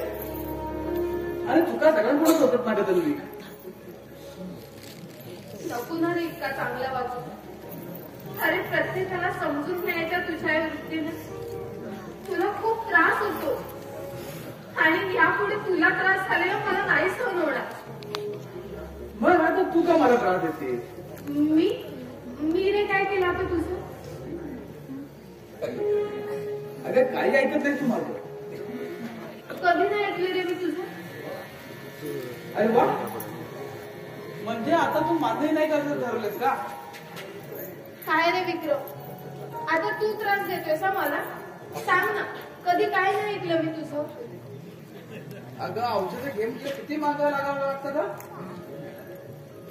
आणि चुका सगळ्यांकडून होतात माझ्या तन्वी. नको ना रे इतका चांगला वागू. अरे प्रत्येकाला समजून घ्यायच्या तुझ्या वृत्तीने तुला खूप त्रास होतो. आणि यापुढे तुला त्रास झालेला मला नाही सहन होणार. मग आता तू का मला त्रास देते? मी रे काय केलं आता तुझं? अगं काही ऐकत नाही तू माझं. कधी नाही ऐकले रे मी तुझं. अरे वा, म्हणजे आता तू मान्य नाही करायचं ठरवलंस का? काय रे विक्रम, आता तू त्रास देतोयस मला? सांग ना, कधी काय नाही ऐकलं मी तुझं. अगं औषध घेऊन तुला किती मागावं लागावं लागतं का?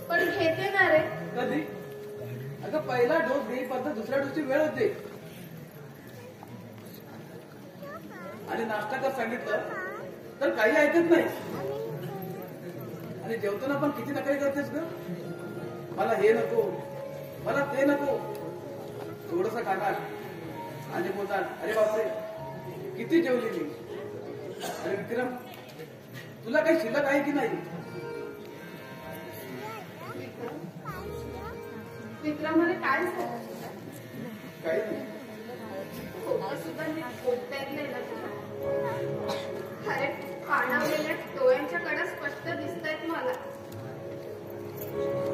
पण घेते ना रे. कधी? अगं पहिला डोस घेईपर्यंत दुसऱ्या डोसची वेळ होते. आणि नाश्ता कर सांगितलं तर काही ऐकत नाही. आणि जेवताना पण किती नकरी करतेस ग? मला हे नको, मला ते नको. थोडस खाणार आणि बोलणार अरे बापरे किती जेवली मी. अरे विक्रम, तुला काही शिल्लक आहे की नाही? विक्रमाने काय झालं? काही नाही. खोकं सुद्धा मी बोलता येत नाही ना तुला. अरे पाणावलेल्या डोळ्यांच्या कडा स्पष्ट दिसतायत मला.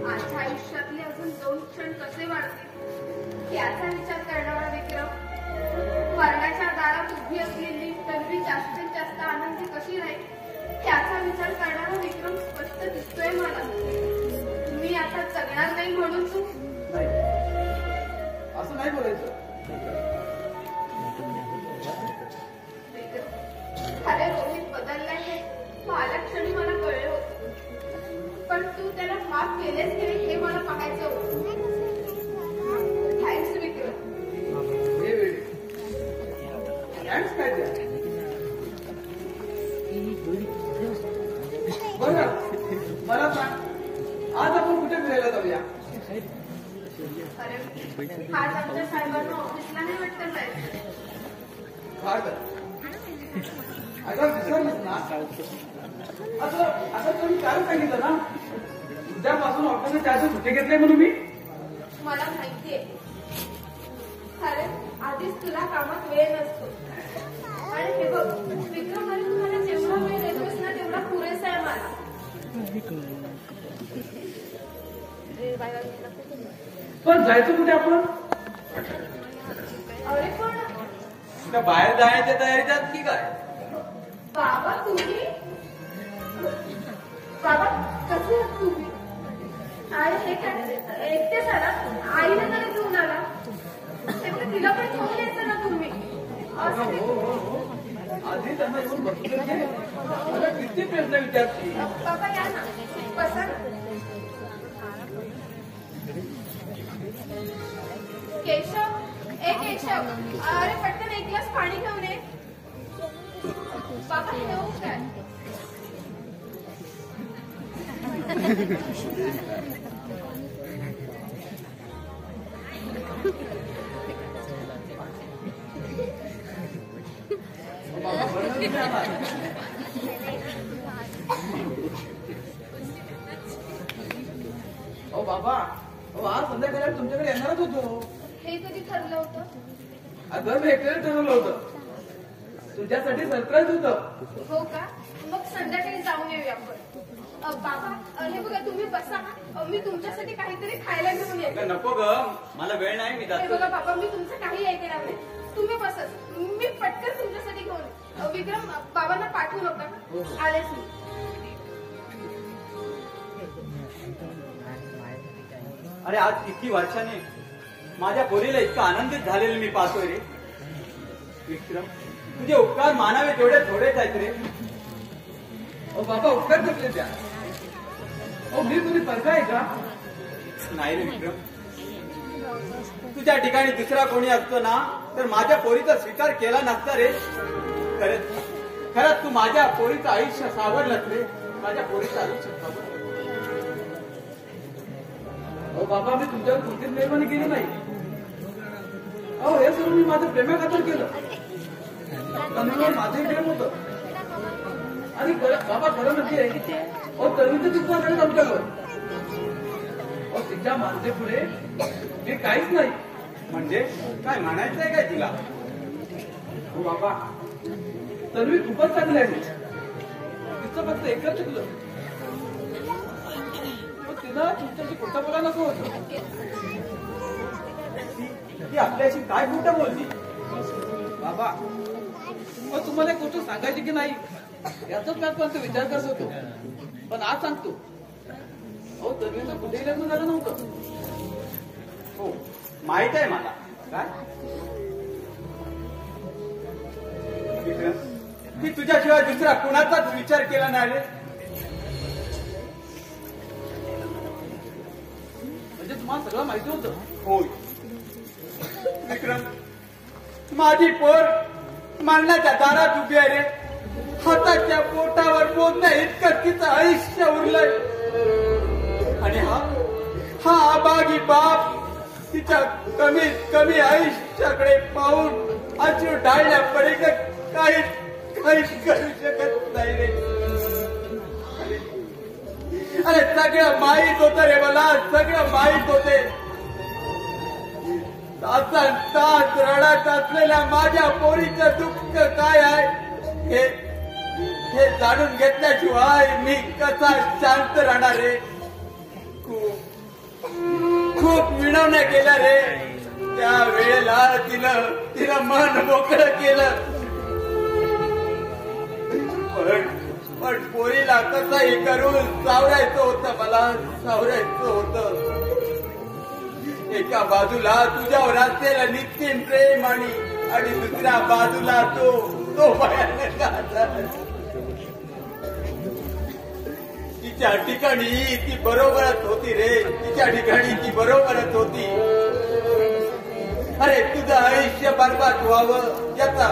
माझ्या आयुष्यातले अजून 2 क्षण कसे वाढतील याचा विचार करणारा विक्रम. मरणाच्या दारात उभी असलेली तन्वी जास्तीत जास्त आनंदी कशी राहील याचा विचार करणारा विक्रम स्पष्ट दिसतोय मला. मी आता जगणार नाही म्हणून तू नाही, असं नाही बोलायचं. अरे रोहित बदललाय हे आल्या क्षणी मला कळलं होतं. पण तू त्याला माफ केलेस की नाही हे मला पाहायचं होतं. थँक्स विक्रम. हे वेळ थँक्स काय द्या. बरं मला सांग, आज आपण कुठे फिरायला जाऊया? अरे आज आमच्या साहेबांना ऑफिसला नाही वाटतं जायचं. काय कर अगं विसरलीस ना. असं तुम्ही काय सांगितलं ना, उद्यापासून ऑफिसला त्याचे सुट्टी घेतले म्हणून मी. मला माहितीये. अरे आधीच तुला कामात वेळ नसतो. आणि हे बघ विक्रम, अरे तुम्हाला जेवढा वेळ देतोस ना तेवढा पुरेसा आहे मला. पण जायचं कुठे आपण? अरे पण त्या बाहेर जाण्याच्या तयारीत आहात की काय? बाबा तुम्ही, बाबा कसे आहात तुम्ही? अरे हे काय एकटेच आला? आईला नाही घेऊन आला? तेव्हा तिला पण घेऊन यायचं ना तुम्ही. आधी त्यांना येऊन बसले मला किती प्रश्न विचारते. बाबा या ना, बसा. केशव, ए केशव, अरे पटकन एक ग्लास पाणी घेऊन ये. बाबा ठेवू काय? बाबा बरं नाही आला. अहो बाबा, अहो आज संध्याकाळी तुमच्याकडे येणारच होतो. हे कधी ठरलं होतं? अगं मी एकट्याने ठरवलं होतं. तुझ्यासाठी सरप्राईज होतं. हो का? मग संध्याकाळी जाऊन येऊया आपण. बाबा हे बघा तुम्ही बसा. मी तुमच्यासाठी काहीतरी खायला घेऊन येते. नको ग, मला वेळ नाही. मी हे जातो. बघा बाबा मी तुमचं काही ऐकणार नाही. तुम्ही बसच. मी पटकन तुमच्यासाठी घेऊन विक्रम बाबांना पाठवू नका. आलेच मी. अरे आज किती वर्षाने माझ्या पोरीला इतका आनंदित झालेलं मी पाहतोय रे. विक्रम, तुझे उपकार मानावे तेवढे थोडेच आहेत रे. अहो बाबा उपकार कसले द्या. अहो मी तुम्ही परका आहे का? नाही रे विक्रम, तुझ्या ठिकाणी दुसरा कोणी असतो ना तर माझ्या पोरीचा स्वीकार केला नसता रे. खरंच तू माझ्या पोरीचं आयुष्य सावरलंच रे. माझ्या पोरीचं आयुष्य सावरलं. अहो बाबा मी तुमच्यावर कोणतीच मेहरबानी केली नाही. अहो हे सर्व मी माझं प्रेमाखातर केलं. तन्वीवर माझंही प्रेम होतं. आणि बाबा खरं म्हणजे अहो तन्वीचं चुकवा झालं आमच्यावर. अहो तिच्या मानते पुढे मी काहीच नाही. म्हणजे काय म्हणायचंय काय तुला? हो बाबा तन्वी खूपच चांगली आहे. तिचं फक्त एकच चुकलं. तिला तुमच्याशी खोटं बोलायला नको होतं. ती आपल्याशी काय खोटं बोलली? बाबा मग तुम्हाला एक गोष्ट सांगायची की नाही याचाच मी आजपर्यंत विचार करत होतो. पण आज सांगतो. अहो तन्वीचं कुठेही लग्न झालं नव्हतं. हो माहित आहे मला. काय विक्रम, मी तुझ्याशिवाय दुसरा कुणाचाच विचार केला नाही रे. म्हणजे तुम्हाला सगळं माहिती होतं. होय विक्रम, माझी पोर मरणाच्या दारात उभी आहे रे. हाताच्या पोटावर बोलणं इतकं तिचं आयुष्य उरलंय. आणि हा अभागी बाप तिच्या कमीत कमी आयुष्याकडे पाहून अश्रू ढाळल्या पडेल काहीच करू शकत नाही रे. अरे सगळं माहीत होतं रे मला. सगळं माहीत होते. तासन तास रडत असलेल्या माझ्या पोरीचं दुःख काय आहे हे जाणून घेतल्याशिवाय मी कसा शांत राहणार रे. खूप विनवण्या केल्या रे. त्या वेळेला तिनं मन मोकळं केलं. पण पोरीला कसंही करून सावरायचं होतं. मला सावरायचं होतं. एका बाजूला तुझ्यावर असलेलं नित्य प्रेम आणि दुसऱ्या बाजूला तो भयानक आजार. तिच्या ठिकाणी ती बरोबरच होती रे. तिच्या ठिकाणी ती बरोबरच होती. अरे तुझं आयुष्य बरबाद व्हावं याचा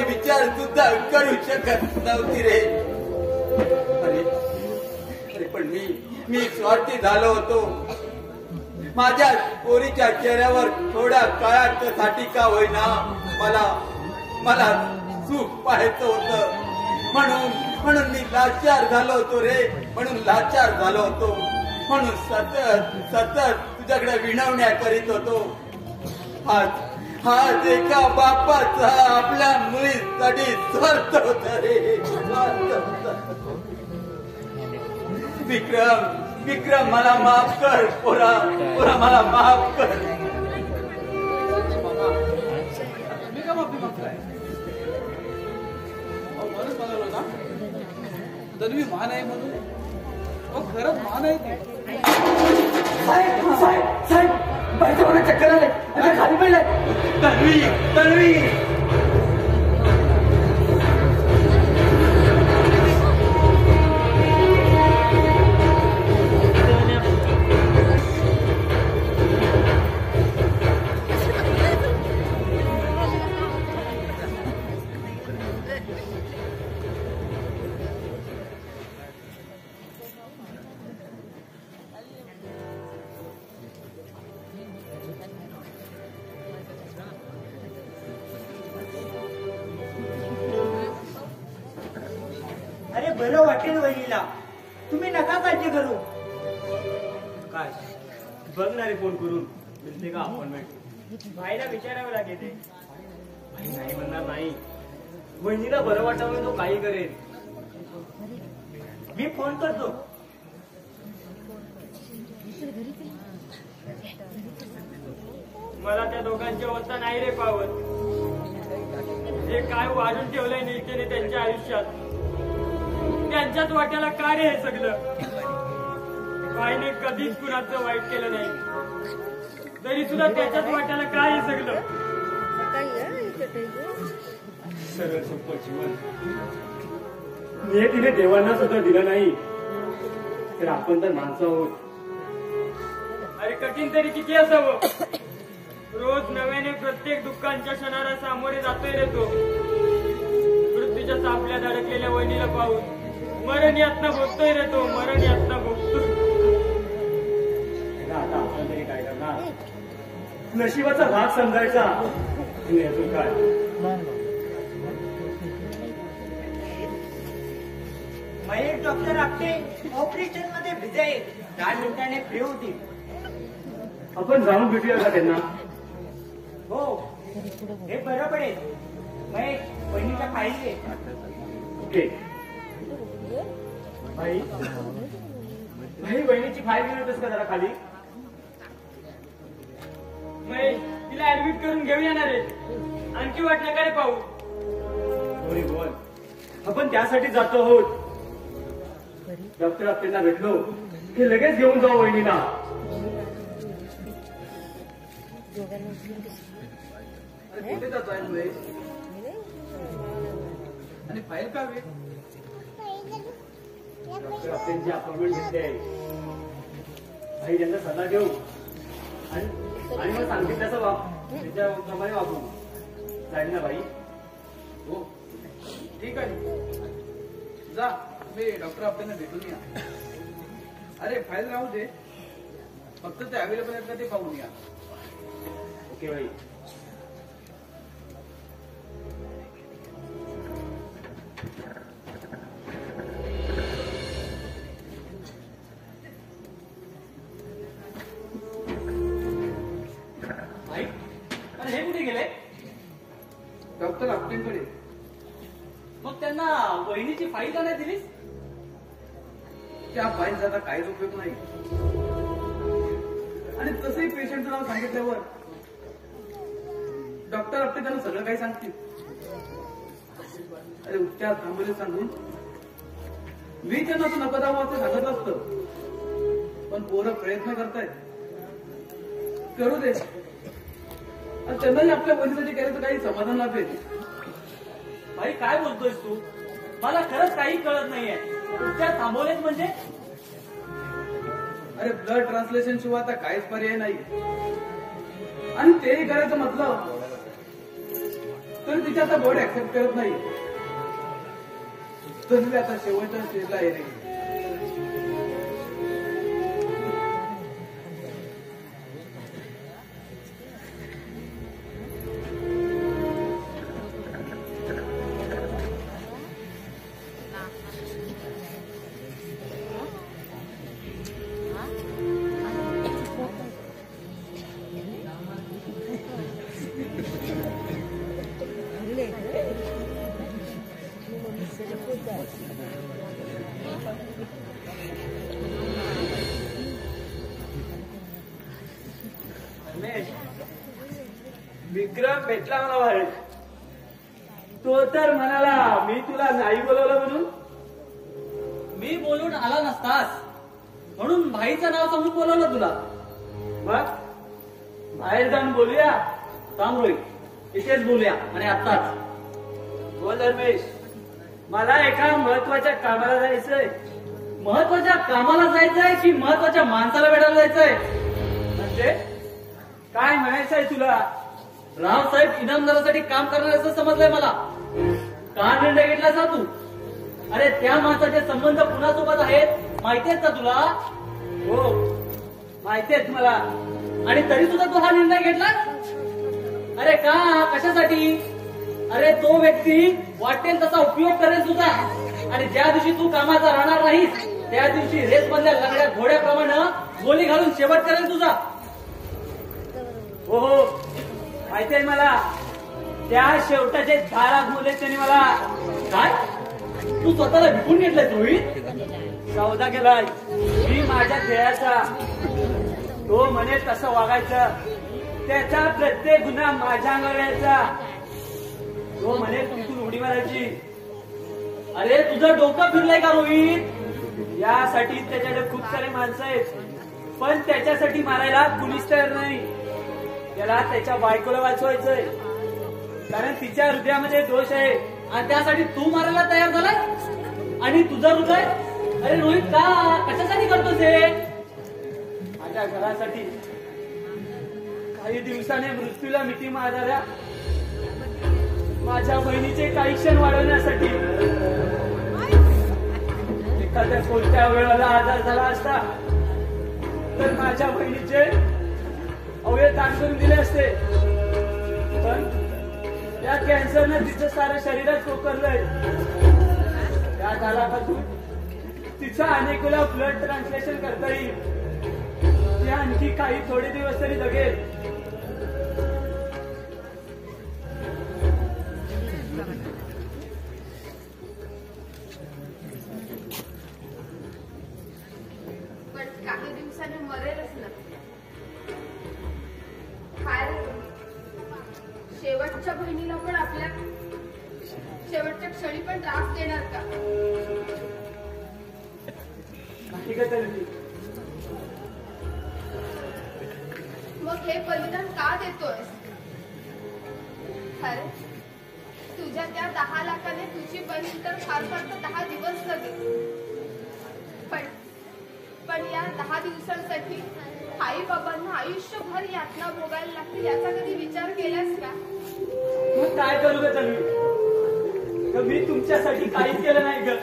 विचार सुद्धा करू शकत नव्हती रे. अरे पण मी स्वार्थी झालो होतो. माझ्या पोरीच्या चेहऱ्यावर थोड्या काळासाठी का होईना मला सुख पाहायचं होतं. म्हणून मी लाचार झालो होतो रे. म्हणून लाचार झालो होतो. म्हणून सतत तुझ्याकडे विनवण्या करीत होतो. आज एका बापाचा आपल्या मुलीसाठी स्वार्थ होता रे. विक्रम मला माफ कर. पोरा मला माफ कर. मी का माफी मागताय? अहो बरंच म्हणालो ना तन्वी महान आहे म्हणून. अहो खरंच महान आहे ती. साहेब बाईच्या चक्कर आले. खाली पडलाय. तन्वी बरं वाटेल वहिनीला. तुम्ही नका काळजी करू. काय बघणारे फोन करून मिळते का अपॉइंटमेंट? भाईला विचारावं लागेल ते. भाई नाही म्हणणार नाही. वहिनीला बरं वाटावं तो काही करेल. मी फोन करतो. मला त्या दोघांच्या होता नाही रे पावत. जे काय वाढून ठेवलंय नीतीने त्यांच्या आयुष्यात, त्यांच्याच वाट्याला काय रे हे सगळं? बाईने कधीच कुणाचं वाईट केलं नाही, तरी सुद्धा त्याच्याच वाट्याला काय हे सगळं? सगळं सोपं जीवन नियतीने देवांना सुद्धा दिलं नाही, तर आपण तर माणसं आहोत. अरे कठीण तरी किती असावं? रोज नव्याने प्रत्येक दुःखांच्या क्षणाला सामोरे जातोय रे तो. मृत्यूच्या सापल्यात अडकलेल्या वहिनीला पाहून मरण यातना भोगतोय रे तो. मरण यातना भोगतोय. आता आपण तरी काय करणार? नशिबाचा भाग समजायचा. अजून काय? महेश डॉक्टर आपटे ऑपरेशन मध्ये बिझी आहे. 10 मिनिटाने फ्री होतील. आपण जाऊन भेटूया का त्यांना? हो, हे बरं पडेल. महेश, बहिणीच्या फाईल घे. ओके. भाई भाई बहिणीची फाईल घेऊन येतोस का जरा खाली? महेश, तिला ऍडमिट करून घेऊन येणार आहे. आणखी वाटलं का रे पाहू? होय बोल. आपण त्यासाठी जातो आहोत. डॉक्टर आपल्याला भेटलो की लगेच घेऊन जाऊ वहिनीला. अरे कुठे जातो आहे महेश? आणि फाईल का हवी? डॉक्टर आपल्याची अपॉइंटमेंट घेतली आहे. भाई त्यांचा सल्ला घेऊ आणि मग सांगितलं त्याच्याप्रमाणे वागू. जाईल ना भाई? हो ठीक आहे, जा. मी डॉक्टर आपल्याला भेटून या. अरे फाईल राहू दे, फक्त ते अवेलेबल आहेत का ते पाहून या. ओके भाई. भाई हे कुठे गेले? डॉक्टर आपटेंकडे. मग त्यांना वहिनीची फाईल का नाही दिलीस? त्या फाईलचा आता काहीच उपयोग नाही. आणि तसंही पेशंटचं नाव सांगितल्यावर डॉक्टर आपटे त्यांना सगळं काही सांगतील. अरे उपचार थांबवले सांगून मी त्यांना तो नको दावा असं सांगत असतं, पण पोरं प्रयत्न करतायत. करू दे. आणि त्यांनाही आपल्या बहिणीसाठी केलं तर काही समाधान लाभेल. भाई काय बोलतोयस तू? मला खरंच काही कळत नाहीये. उपचार थांबवलेत म्हणजे? अरे ब्लड ट्रान्सलेशन शिवाय आता काहीच पर्याय नाही. आणि तेही करायचं म्हटलं तर तिच्या आता बॉडी ऍक्सेप्ट करत नाही. तर आता शेवटच्या स्टेजला आहे नाही. विक्रम भेटला मला बाहेर. तो तर म्हणाला मी तुला नाही बोलवलं म्हणून. मी बोलून आला नसतास म्हणून भाईचं नाव सांगून बोलवलं तुला. मग बाहेर जाऊन बोलूया. थांब रोहित, इथेच बोलूया आणि आत्ताच. बोल धर्मेश. मला एका महत्वाच्या कामाला जायचंय. महत्वाच्या कामाला जायचंय की महत्वाच्या माणसाला भेटायला जायचंय? म्हणजे काय म्हणायचंय तुला? रावसाहेब इनामदारासाठी काम करणार असं समजलंय मला. का निर्णय घेतला सा तू? अरे त्या माणसाचे संबंध कुणासोबत आहेत माहितीयेत का तुला? हो माहितीयेत मला. आणि तरी सुद्धा तू हा निर्णय घेतला? अरे का? कशासाठी? अरे तो व्यक्ती वाटेल तसा उपयोग करेल सुद्धा. आणि ज्या दिवशी तू कामाचा राहणार नाहीस त्या दिवशी रेस मधल्या लंगड्या घोड्याप्रमाणे गोली घालून शेवट करेल तुझा. हो हो माहितीये मला, त्या शेवटाचे 10 लाख मुले त्यांनी मला काय तू स्वतःला विकून घेतलाय रोहित, सौदा केलाय मी माझ्या ध्येयाचा. तो म्हणे तसं वागायचं, त्याचा प्रत्येक गुन्हा माझ्या अंगावर यायचा. तो म्हणे तुमतून उडी मारायची. अरे तुझं डोकं फिरलंय का रोहित? यासाठी त्याच्याकडे खूप सारे माणसं आहेत, पण त्याच्यासाठी मारायला कुणीच तयार नाही. त्याला त्याच्या बायकोला वाचवायचंय, कारण तिच्या हृदयामध्ये दोष आहे आणि त्यासाठी तू मारायला तयार झालाय. आणि तुझं हृदय, अरे रोहित का कशासाठी करतोस हे? माझ्या घरासाठी, काही दिवसाने मृत्यूला मिठी मारणाऱ्या माझ्या बहिणीचे काही क्षण वाढवण्यासाठी. एखाद्या कोणत्या वेळेला आजार झाला असता तर माझ्या बहिणीचे अवयव दान करून दिले असते, पण या कॅन्सरनं तिचं सारं शरीरच पोखरलंय. त्या काळापासून तिचं अनेक वेळा ब्लड ट्रान्सलेशन करता येईल. ते आणखी काही थोडे दिवस तरी जगेल. पण काही दिवसाने मरेलच ना. काय शेवटच्या बहिणीला पण आपल्या शेवटच्या क्षणी पण त्रास देणार का? मग हे बलिदान का देतोयस? अरे तुझ्या त्या 10 लाखाने तुझी बहीण तर फार फार 10 दिवस जगेल, पण या 10 दिवसांसाठी आई बाबांना आयुष्यभर यातना भोगायला लागतील याचा कधी विचार केलास का? मग काय करू ग तन्वी? मी तुमच्यासाठी काहीच केलं नाही ग,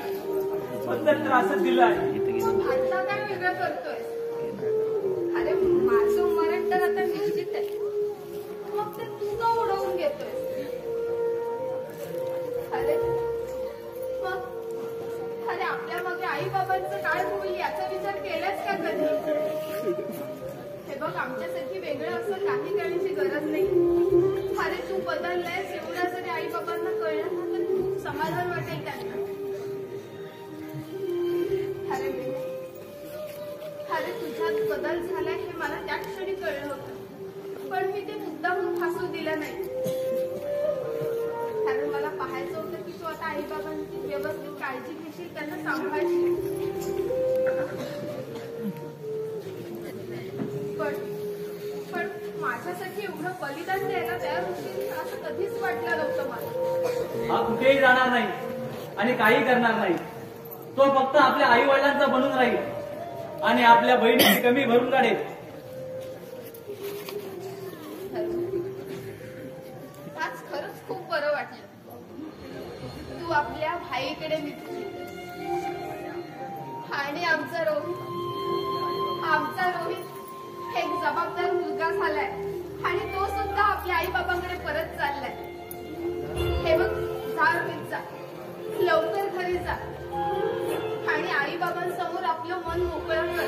फक्त त्रासच दिलाय. आता काय वेगळं करतोय? अरे माझं मरण तर आता निश्चित आहे, मग ते तू का उडवून घेतोय? अरे आपल्या मागे आई बाबांचं काय होईल याचा विचार केलाच का कधी? हे बघ, आमच्यासाठी वेगळं असं काही करण्याची गरज नाही. अरे तू बदललायस एवढा जरी आई बाबांना कळलं ना तर खूप समाधान वाटेल त्यांना. अरे तुझ्यात बदल झालाय हे मला त्या क्षणी कळलं होतं, पण मी ते मुद्दामून फासू दिलं नाही. कारण मला पाहायचं होतं की तू आता आई बाबांची व्यवस्थित काळजी घेशील, त्यांना सांभाळशील. पण माझ्यासाठी एवढं बलिदान द्यायला तयार होतील असं कधीच वाटलं नव्हतं मला. हा कुठेही जाणार नाही आणि काही करणार नाही. तो फक्त आपल्या आई वडिलांचा बनून राहील आणि आपल्या बहिणीची कमी भरून काढेल. आज खरंच खूप बरं वाटलं. तू आपल्या भाईकडे निघली आणि आमचा रोहित एक जबाबदार मुलगा झालाय आणि तो सुद्धा आपल्या आई बाबांकडे परत चाललाय. हे बघ, जा रोहित, जा लवकर घरी जा आणि आई बाबांसमोर आपलं मन मोकळं कर.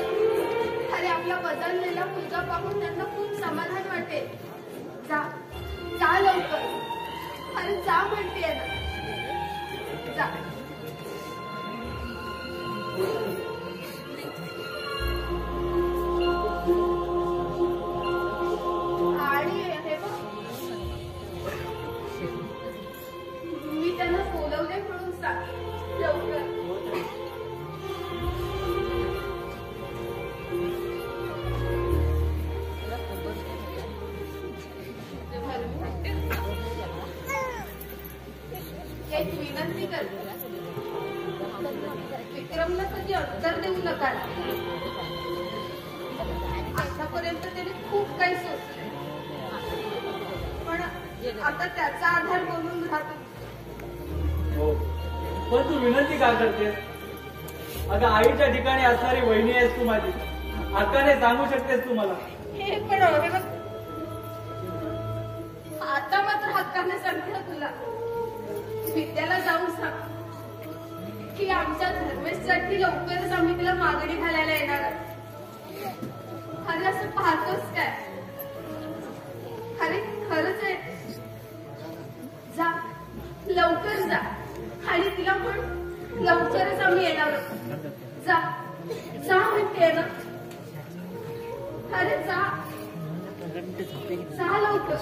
अरे आपला बदललेला मुलगा पाहून त्यांना खूप समाधान वाटेल. जा लवकर. अरे जा म्हणते ना, जा. आणि हे बघ, मी त्यांना बोलवले म्हणून सांग लवकर. एक विनंती करते, विक्रमला कधी उत्तर देऊ नका. आतापर्यंत त्याने खूप काही सोचले, पण आता त्याचा आधार बनून राहतो. हो, पण तू विनंती का करते? अगं आईच्या ठिकाणी असणारी वहिनी आहेस तू माझी, हक्काने सांगू शकतेस तू मला. हे पण आता मात्र हक्काने सांगते तुला. विद्याला जाऊन सांग की आमच्या धर्मेशसाठी लवकरच आम्ही तिला मागणी घालायला येणार आहोत. अरे असं पाहतोस काय? अरे खरंच आहे. जा लवकर जा आणि तिला पण लवकरच आम्ही येणार आहोत. जा जा म्हणते ना. अरे जा जा लवकर.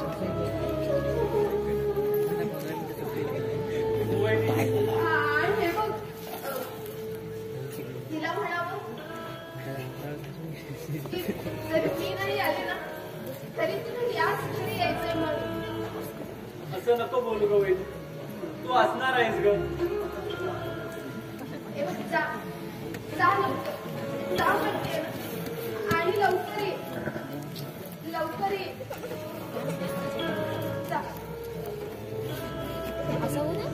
आणि हे बघ तिला म्हणावं की जरी मी नाही आले ना तरी तुला याच घरी यायचंय म्हणून. असं नको बोलू ग वहिनी, तू असणार आहेस ग. हे बघ जा जा लवकर जा म्हणते ना. आणि लवकर ये लवकर ये. जा. असं होऊ दे.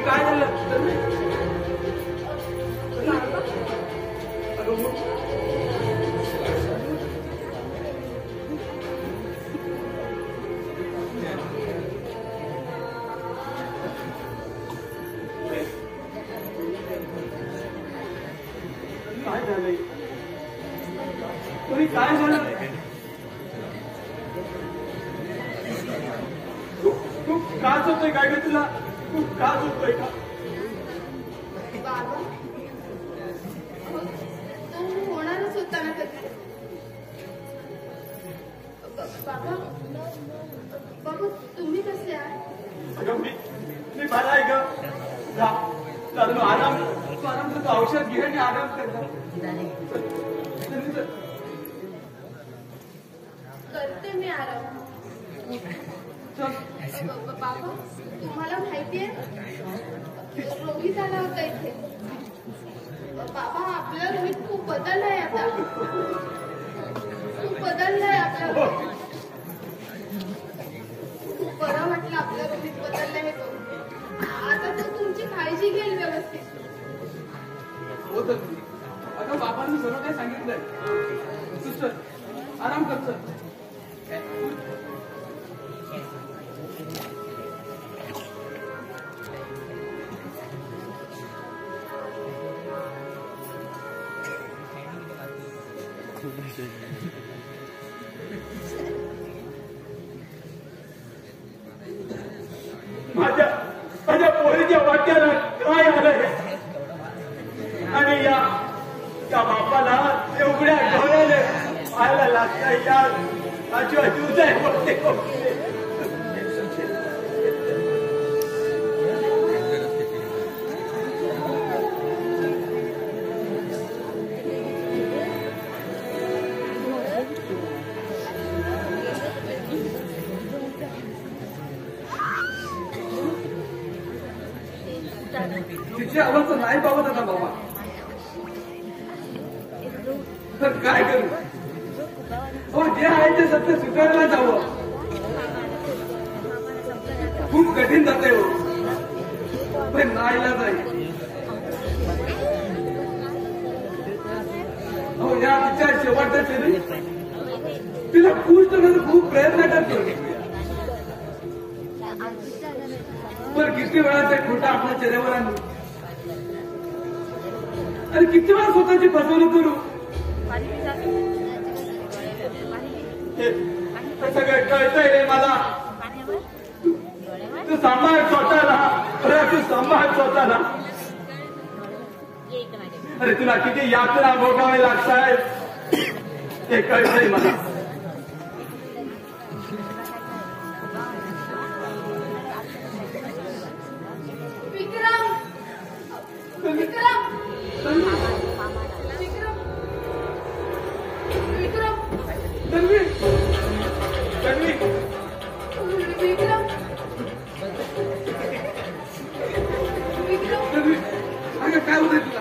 काय झालं तन्वी? अगं उठ. काय झालंय तरी काय झालं? खूप त्रास होतोय काय ग तुला? खूप त्रास होतोय का? बाबा तो होणारच होता ना कधी. बाबा बाबा तुम्ही कसे आहात? अगं मी बरा आहे ग. तू आराम करतो, औषध घे आणि आराम कर. करते मी आराम. बाबा तुम्हाला माहितीये रोहित आला होता इथे. बाबा आपला रोहित खूप बदललाय आता. खूप बदललाय आपला रोहित. खूप बरं वाटलं आपला रोहित बदललाय हे बघून. आता तो तुमची काळजी घेईल व्यवस्थित. हो तर अगं बाबांनी सर्व काही सांगितलंय. तू चल आराम कर. चल माझ्या पोरीच्या वाट्याला काय आलंय आणि या बापाला एवढ्या डोळ्याने पाहायला लागतंय. या आजूबाजूच आहे. तिची अवस्था नाही पावत आता बाबा. तर काय करू? हो जे आहे ते सत्य स्वीकारायला जावं. खूप कठीण जाते हो, पण नाईलाज आहे. हो या तिच्या शेवटच्या क्षणी तिला खुश करण्याचा खूप प्रयत्न करतो. पण किती वेळा ते खोटा आपल्या चेहऱ्यावर आणू आणि किती वेळा स्वतःची फसवणूक करू. सगळं कळतंय रे मला. तू सांभाळ स्वतःला. तू सांभाळ स्वतःला. अरे तुला किती यात्रा भोगावे लागतायत ते कळतंय मला. काय होतंय तुला?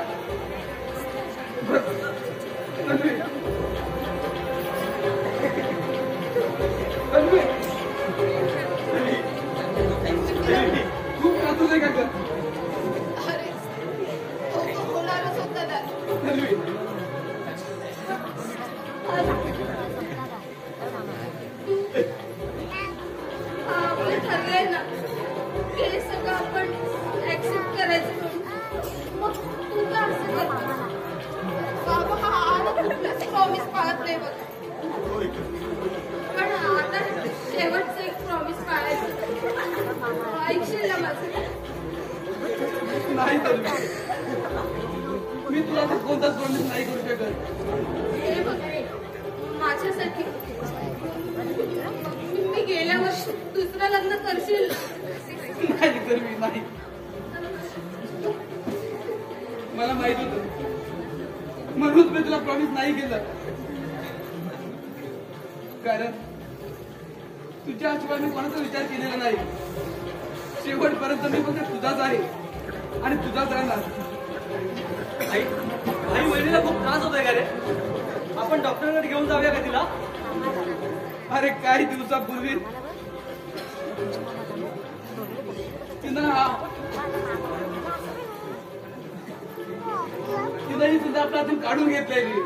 खूप त्रास होतोय का? अरे होणारच होता ना. आपलं ठरलंय ना की हे सगळं आपण ऍक्सेप्ट करायचं. मग तू का असं करतो? बाबा हा आला कुठलाच प्रॉमिस पाळत नाही बघ. पण आता शेवटचं एक प्रॉमिस पाळायचं. ऐकशील ना माझं? नाही तर मी तुला कोणताच प्रॉमिस नाही करू शकत. हे बघ माझ्यासाठी मी गेल्या वर्षी दुसरं लग्न करशील? नाही तर मी नाही. मला माहित होतं म्हणूनच मी तुला प्रॉमिस नाही केलं. कारण तुझ्या आजोबा मी कोणाचा विचार केलेला नाही. शेवटपर्यंत मी फक्त तुझाच आहे आणि तुझाच राहणार. आई वहिनीला खूप त्रास होतोय का रे? आपण डॉक्टरकडे घेऊन जाऊया का तिला? अरे काही दिवसापूर्वी तिनं सुद्धा आपल्यातून काढून घेतलेली.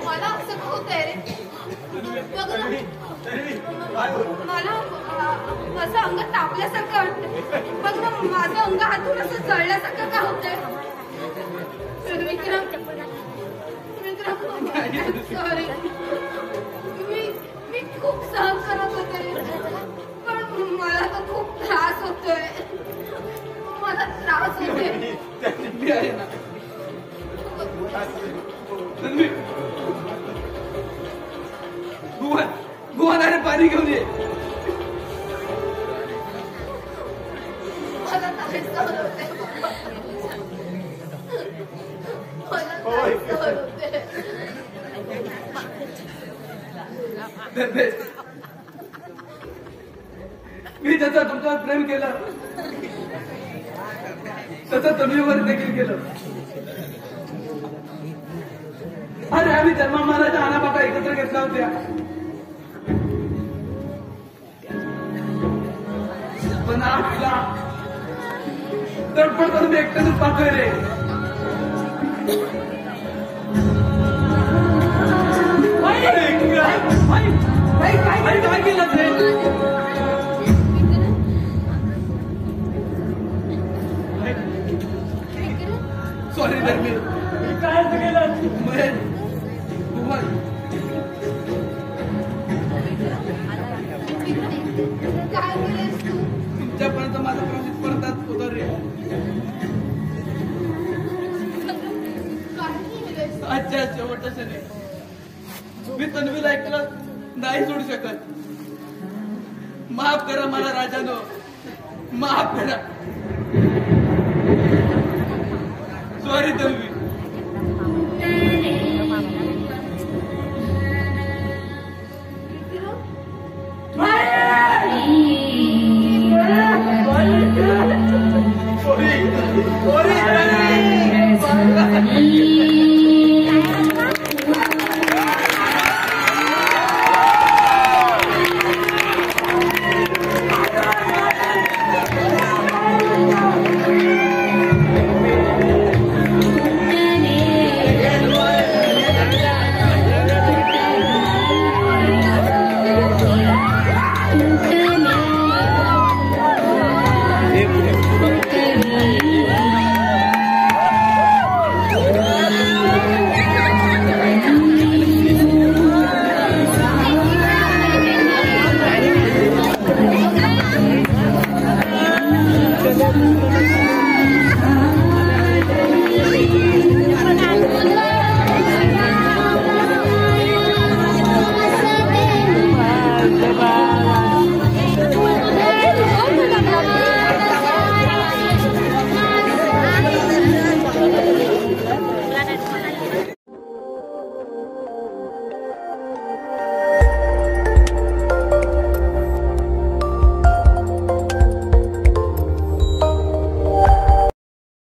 मला असं होतंय रे. बघ ना. मला असं अंग तापल्यासारखं वाटतंय. बघ ना माझं अंग हातून असं जळल्यासारखं का होतंय. विक्रम सॉरी. मी खूप सहन करत होते पण मला तर खूप त्रास होतोय. मला त्रास होतोय. मी आहे ना. तन्वी, भुवन अरे पाणी घेऊन ये. मला नाही सहन होते. मला नाही सहन होते. मी जसं तुमच्यावर प्रेम केलं तसं तन्वीवर देखील केलं. अरे आम्ही जन्मामानाच्या आणाबाका एकत्र घेतल्या होत्या. पण आपला तडपड करून मी एकट्यानेच पाहतोय रे. काय केलं रे? सॉरी धर्मी, काय केलं महेश, भुवन, काय केलंस तू? तुमच्यापर्यंत माझा प्रॉमिस परतच होता रे. काय केलंस? आजच्या शेवटच्या क्षणी मी तन्वीला एकला नाही सोडू शकत. माफ करा मला राजानो, माफ करा. सॉरी तन्वी.